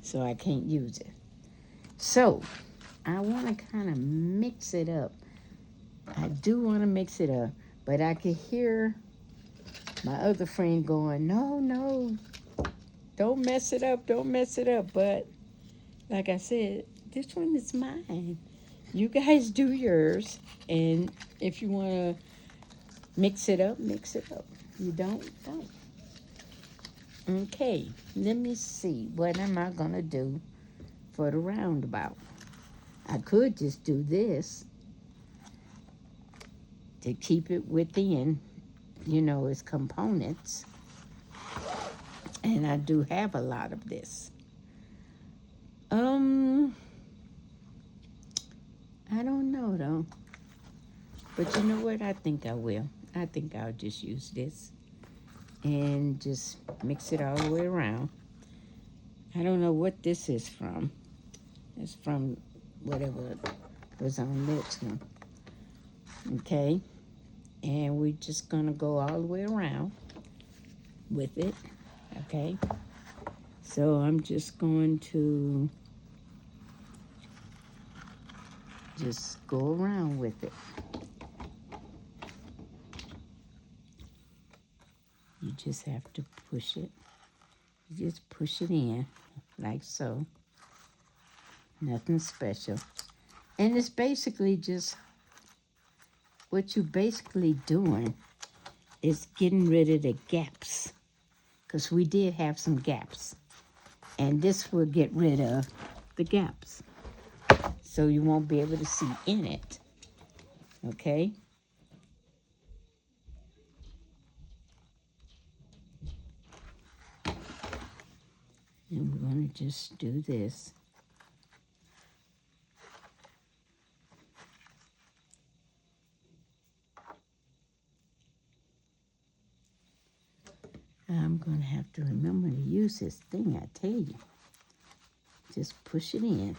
So I can't use it. So I want to kind of mix it up. I do want to mix it up, but I can hear My other friend going, no, no, don't mess it up, don't mess it up. But like I said, this one is mine. You guys do yours, and if you want to mix it up, mix it up. You don't. Okay, let me see. What am I going to do for the roundabout? I could just do this to keep it within, its components. And I do have a lot of this. I don't know though. But you know what? I think I will. I think I'll just use this and just mix it all the way around. I don't know what this is from. It's from whatever was on this one. Okay? And we're just gonna go all the way around with it. Okay? So I'm just going to just go around with it. You just have to push it. You just push it in like so. Nothing special. And it's basically just what you basically doing is getting rid of the gaps. Because we did have some gaps. And this will get rid of the gaps. So you won't be able to see in it. Okay? And we're going to just do this. I'm going to have to remember to use this thing, I tell you. Just push it in.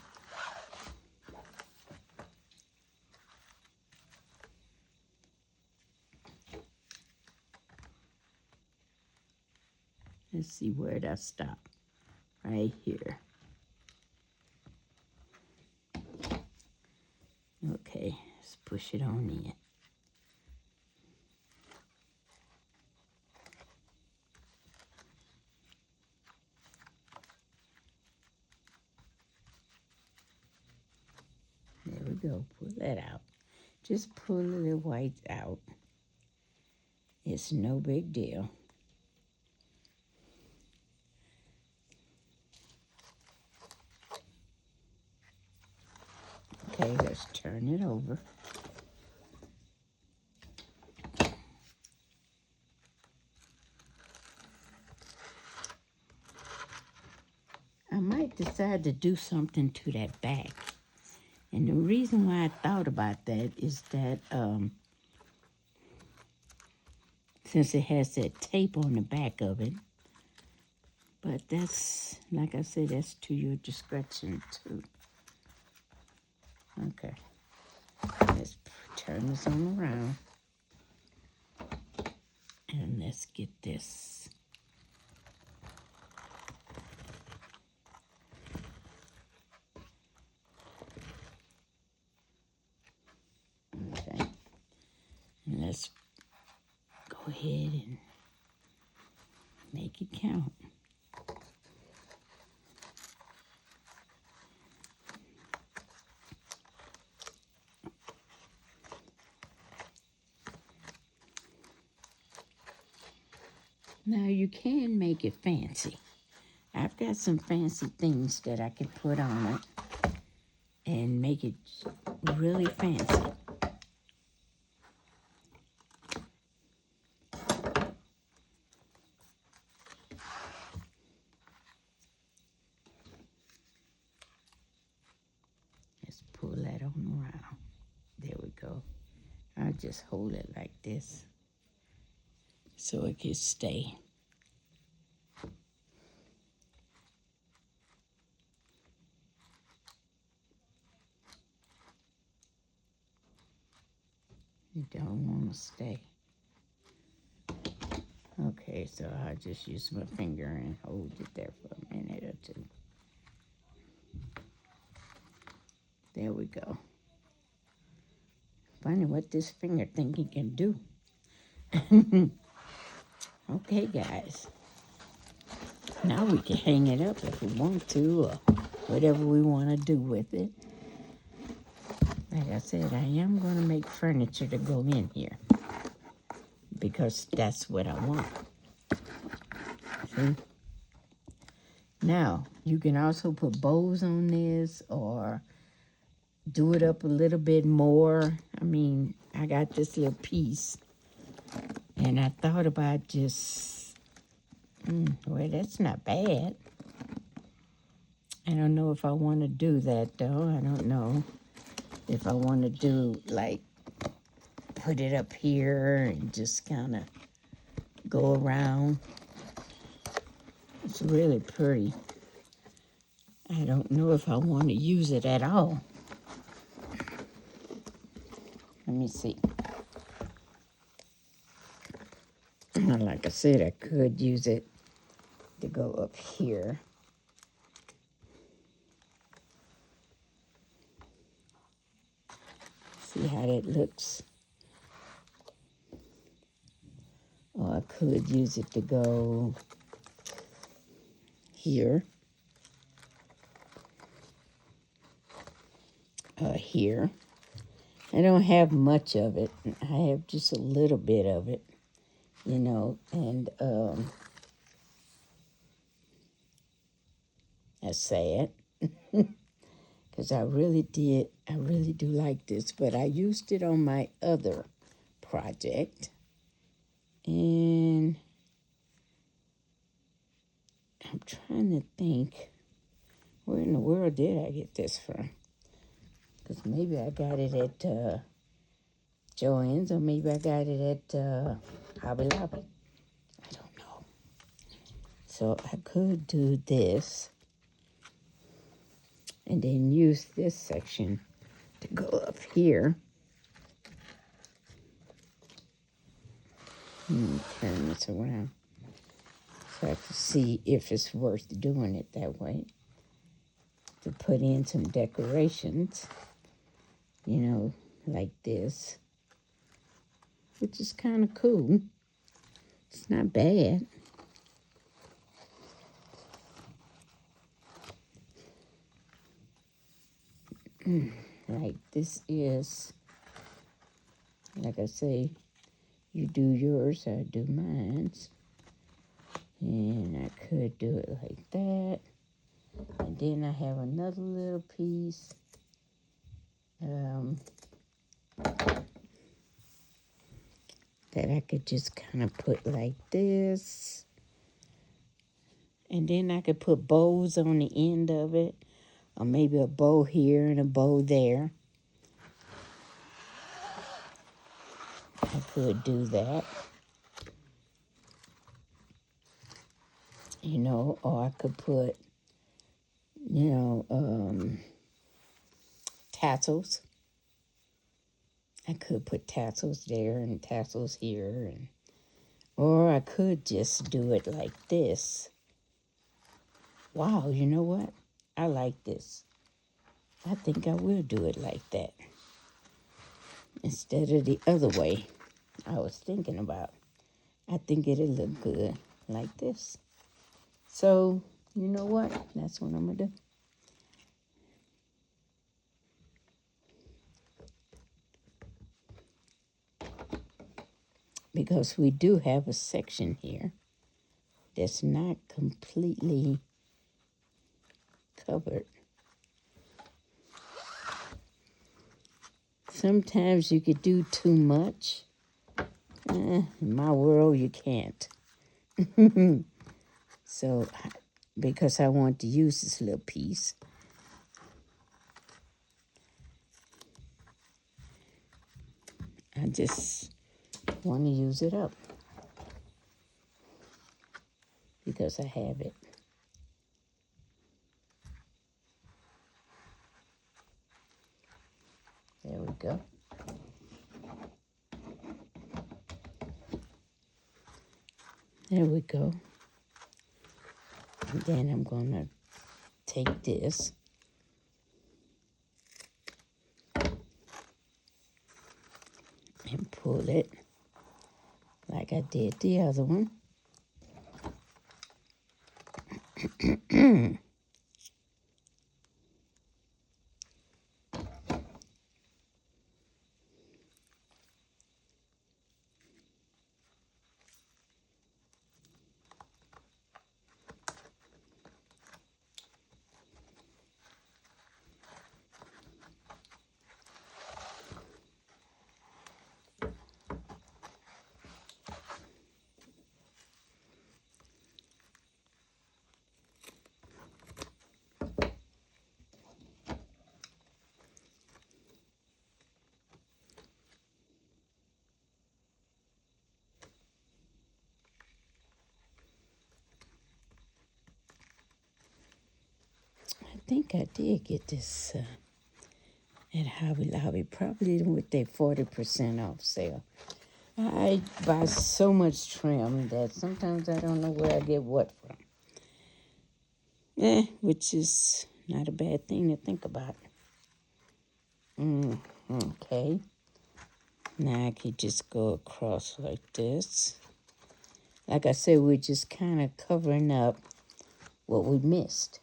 Let's see where it I stop. Right here. Okay, let's push it on in. There we go. Pull that out. Just pull the white out. It's no big deal. Okay, let's turn it over. I might decide to do something to that back. And the reason why I thought about that is that since it has that tape on the back of it, but that's, like I said, that's to your discretion too. Okay, let's turn this on around. And let's get this. Okay, and let's go ahead and make it count. Now you can make it fancy. I've got some fancy things that I can put on it and make it really fancy. Let's pull that on around. There we go. I'll just hold it like this so it can stay. You don't want to stay. Okay, so I'll just use my finger and hold it there for a minute or two. There we go. Funny what this finger thing he can do. Okay, guys. Now we can hang it up if we want to, or whatever we want to do with it. Like I said, I am going to make furniture to go in here because that's what I want. See? Now, you can also put bows on this or do it up a little bit more. I mean, I got this little piece, and I thought about just, well, that's not bad. I don't know if I want to do that, though. I don't know if I want to do, like, put it up here and just kind of go around. It's really pretty. I don't know if I want to use it at all. Let me see. Like I said, I could use it to go up here. See how that looks? Or I could use it to go here. Here. I don't have much of it. I have just a little bit of it, you know, and that's sad. Because I really do like this, but I used it on my other project. And I'm trying to think, where in the world did I get this from? Because maybe I got it at Joann's, or maybe I got it at Hobby Lobby. I don't know. So I could do this and then use this section to go up here. Turn this around so I can see if it's worth doing it that way. To put in some decorations, you know, like this, which is kind of cool. It's not bad. Like this is, like I say, you do yours, I do mine. And I could do it like that. And then I have another little piece. That I could just kind of put like this. And then I could put bows on the end of it. Or maybe a bow here and a bow there. I could do that. You know, or I could put, you know, tassels. I could put tassels there and tassels here. Or I could just do it like this. Wow, you know what? I like this. I think I will do it like that. Instead of the other way I was thinking about. I think it'll look good like this. So, you know what? That's what I'm going to do. Because we do have a section here that's not completely covered. Sometimes you could do too much. In my world, you can't. So, because I want to use this little piece, I just want to use it up. Because I have it. There we go. There we go. And then I'm going to take this and pull it like I did the other one. I think I did get this at Hobby Lobby, probably with their 40% off sale. I buy so much trim that sometimes I don't know where I get what from. Which is not a bad thing to think about. Okay. Now I could just go across like this. Like I said, we're just kind of covering up what we missed,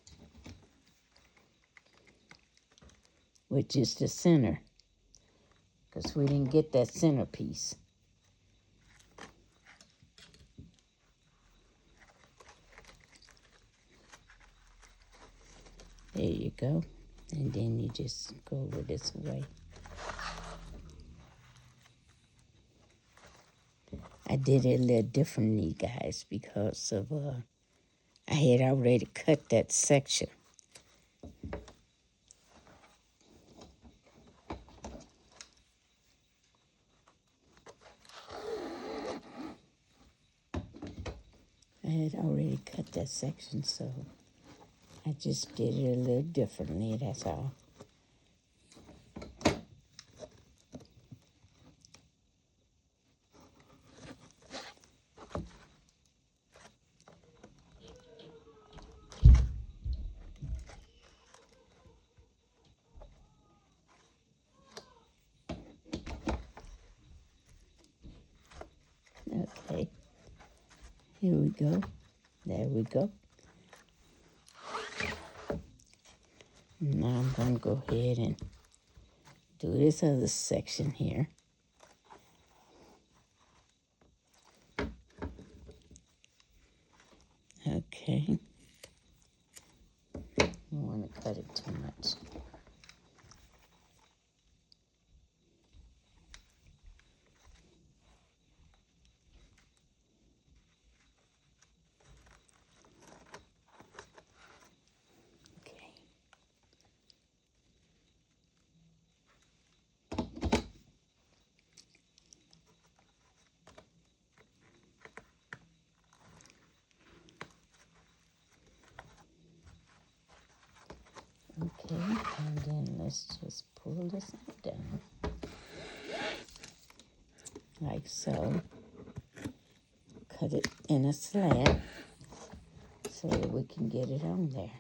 which is the center, because we didn't get that centerpiece. There you go. And then you just go over this way. I did it a little differently, guys, because of I had already cut that section. I had already cut that section, so I just did it a little differently, that's all. Okay, here we go. There we go. Now I'm going to go ahead and do this other section here. Okay. I don't want to cut it too much. Okay. Okay, and then let's just pull this down. Like so. Cut it in a slant so that we can get it on there.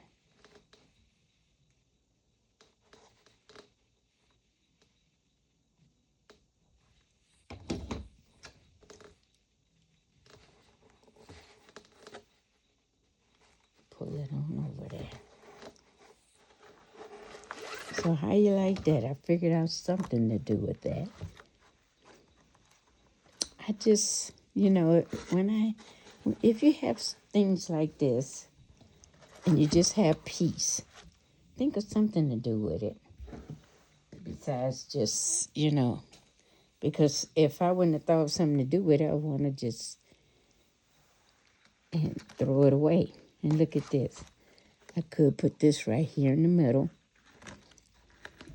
Pull it on over there. So how you like that? I figured out something to do with that. I just, if you have things like this and you just have peace, think of something to do with it. Besides just, because if I wouldn't have thought of something to do with it, I want to just throw it away. And look at this. I could put this right here in the middle.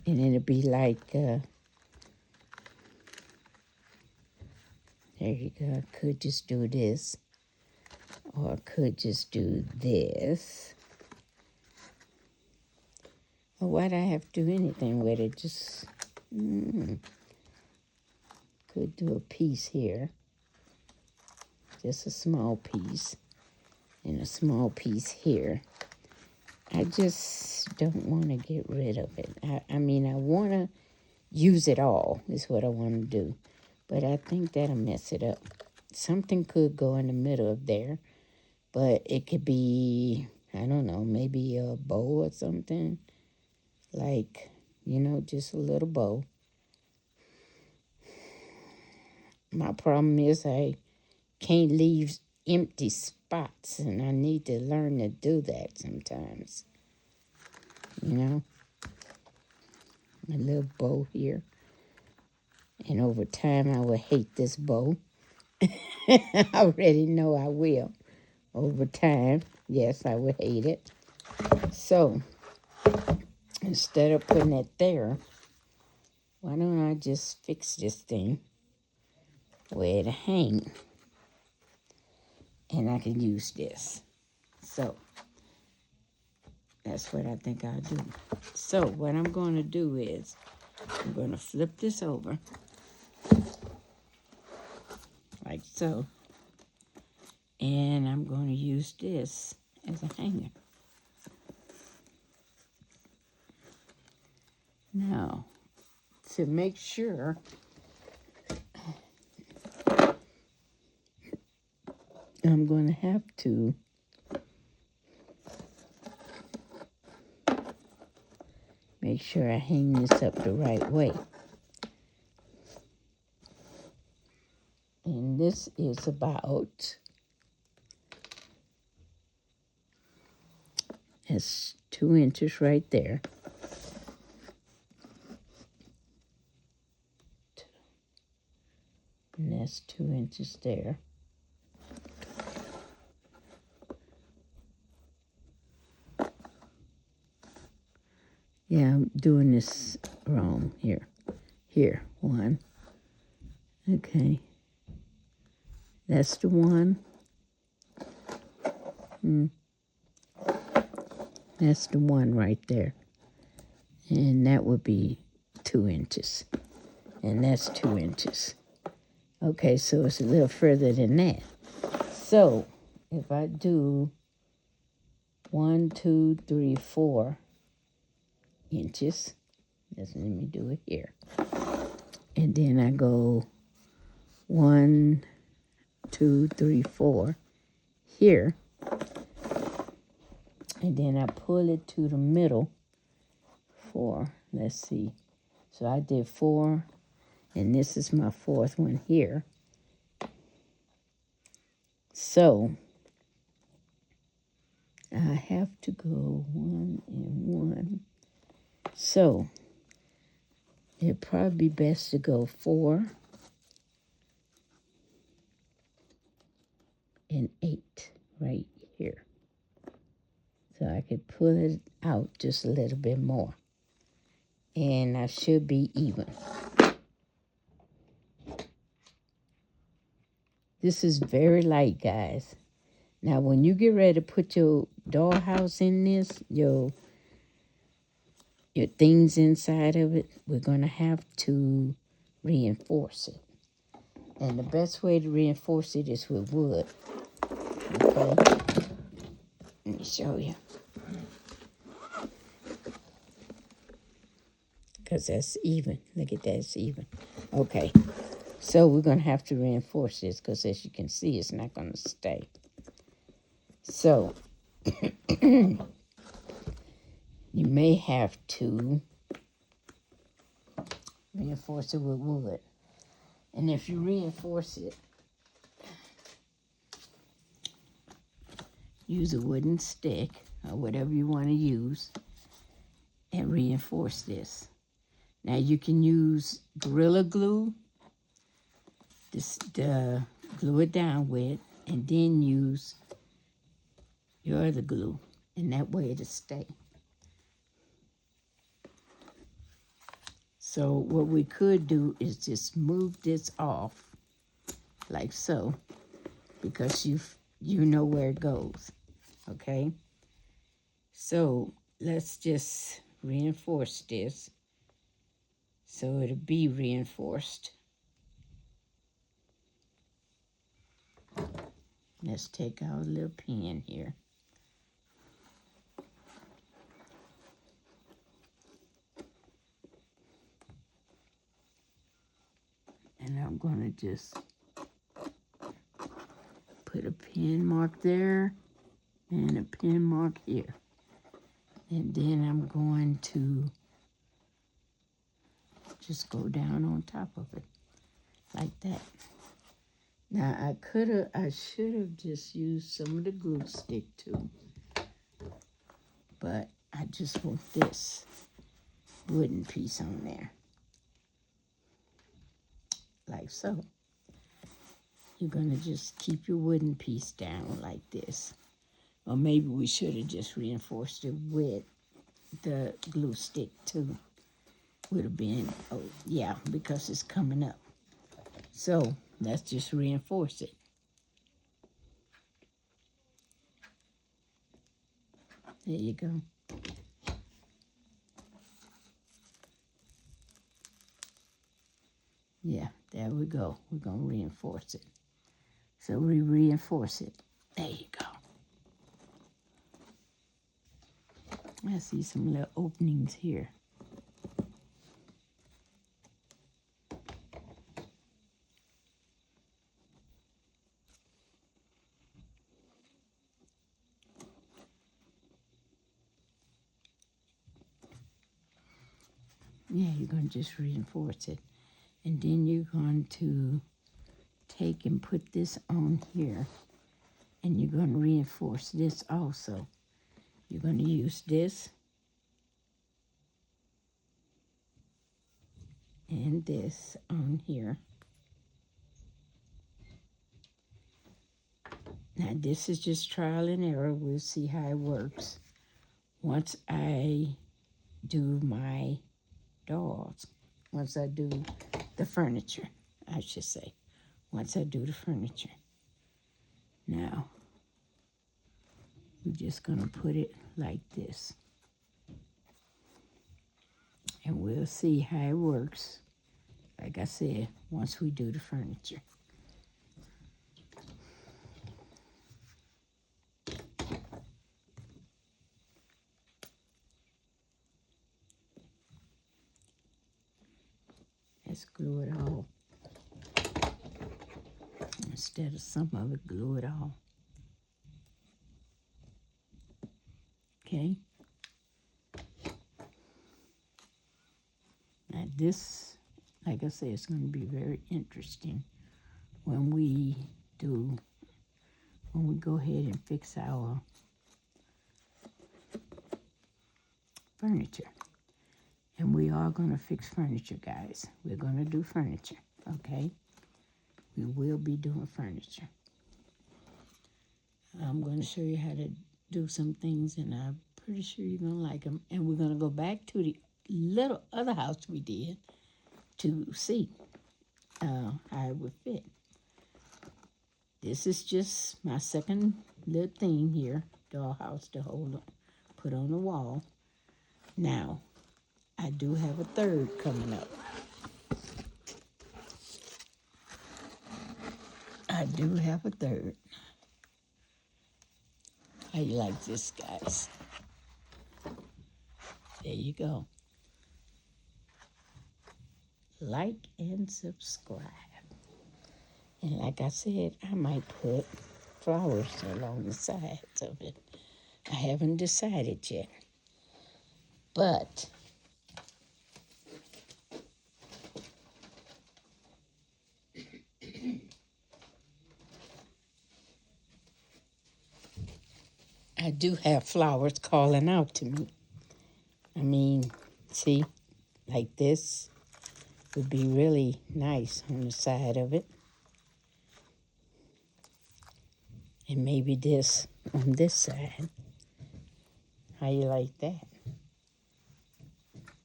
And it'd be like, there you go. I could just do this. Or I could just do this. Or why'd I have to do anything with it? Just, could do a piece here. Just a small piece. And a small piece here. I just don't want to get rid of it. I mean, I want to use it all is what I want to do. But I think that'll mess it up. Something could go in the middle of there. But it could be I don't know, maybe a bow or something. Like, just a little bow. My problem is I can't leave empty spots, and I need to learn to do that sometimes. A little bow here. And over time, I will hate this bow. I already know I will. Over time, yes, I will hate it. So, instead of putting it there, why don't I just fix this thing where it hang? And I can use this. So, that's what I think I'll do. So, what I'm going to do is, I'm going to flip this over, like so. And I'm going to use this as a hanger. Now, to make sure I'm going to have to make sure I hang this up the right way. And this is about, it's 2 inches right there. And that's 2 inches there. Yeah, I'm doing this wrong here. Here, 1. Okay. That's the 1. That's the 1 right there. And that would be 2 inches. And that's 2 inches. Okay, so it's a little further than that. So, if I do 1, 2, 3, 4 inches, let me do it here. And then I go 1, 2, 3, 4 here. And then I pull it to the middle. 4, let's see. So I did 4, and this is my 4th one here. So I have to go 1 and 1. So it'd probably be best to go 4 and 8 right here. So I could pull it out just a little bit more. And I should be even. This is very light, guys. Now, when you get ready to put your dollhouse in this, your things inside of it, we're going to have to reinforce it. And the best way to reinforce it is with wood. Okay? Let me show you. Because that's even. Look at that, it's even. Okay. So we're going to have to reinforce this because as you can see, it's not going to stay. So you may have to reinforce it with wood. And if you reinforce it, use a wooden stick or whatever you want to use and reinforce this. Now you can use Gorilla Glue to glue it down with, and then use your other glue, and that way it'll stay. So what we could do is just move this off like so, because you know where it goes, okay? So let's just reinforce this so it'll be reinforced. Let's take our little pin here. And I'm going to just put a pin mark there. and a pin mark here. And then I'm going to just go down on top of it like that. Now I should have just used some of the glue stick too, but I just want this wooden piece on there, like so. You're gonna just keep your wooden piece down like this. Or maybe we should have just reinforced it with the glue stick too. Would have been, oh yeah, because it's coming up. So let's just reinforce it. There you go. Yeah, there we go. We're gonna reinforce it. So we reinforce it. There you go. I see some little openings here. Yeah, you're going to just reinforce it. And then you're going to take and put this on here. And you're going to reinforce this also. You're going to use this and this on here. Now this is just trial and error. We'll see how it works once I do my dolls. Once I do the furniture, I should say. Once I do the furniture. Now, we're just going to put it like this. And we'll see how it works, like I said, once we do the furniture. Let's glue it all. Instead of some of it, glue it all. Okay? Now this, like I said, it's going to be very interesting when we go ahead and fix our furniture. And we are going to fix furniture, guys. We're going to do furniture, okay? We will be doing furniture. I'm going to show you how to do some things, and I'm pretty sure you're going to like them. And we're going to go back to the little other house we did to see how it would fit. This is just my second little thing here, dollhouse to put on the wall. Now, I do have a third coming up. I do have a third. How you like this, guys? There you go. Like and subscribe. And like I said, I might put flowers along the sides of it. I haven't decided yet. But I do have flowers calling out to me. I mean, see, like this would be really nice on the side of it. And maybe this on this side. How you like that?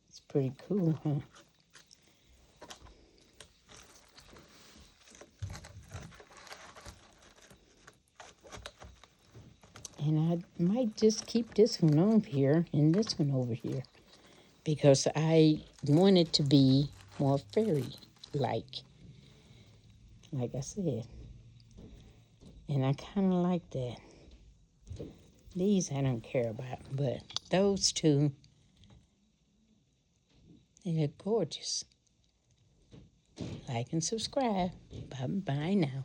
It's pretty cool, huh? And I might just keep this one on here and this one over here, because I want it to be more fairy-like I said. And I kind of like that. These I don't care about, but those two, they're gorgeous. Like and subscribe. Bye-bye now.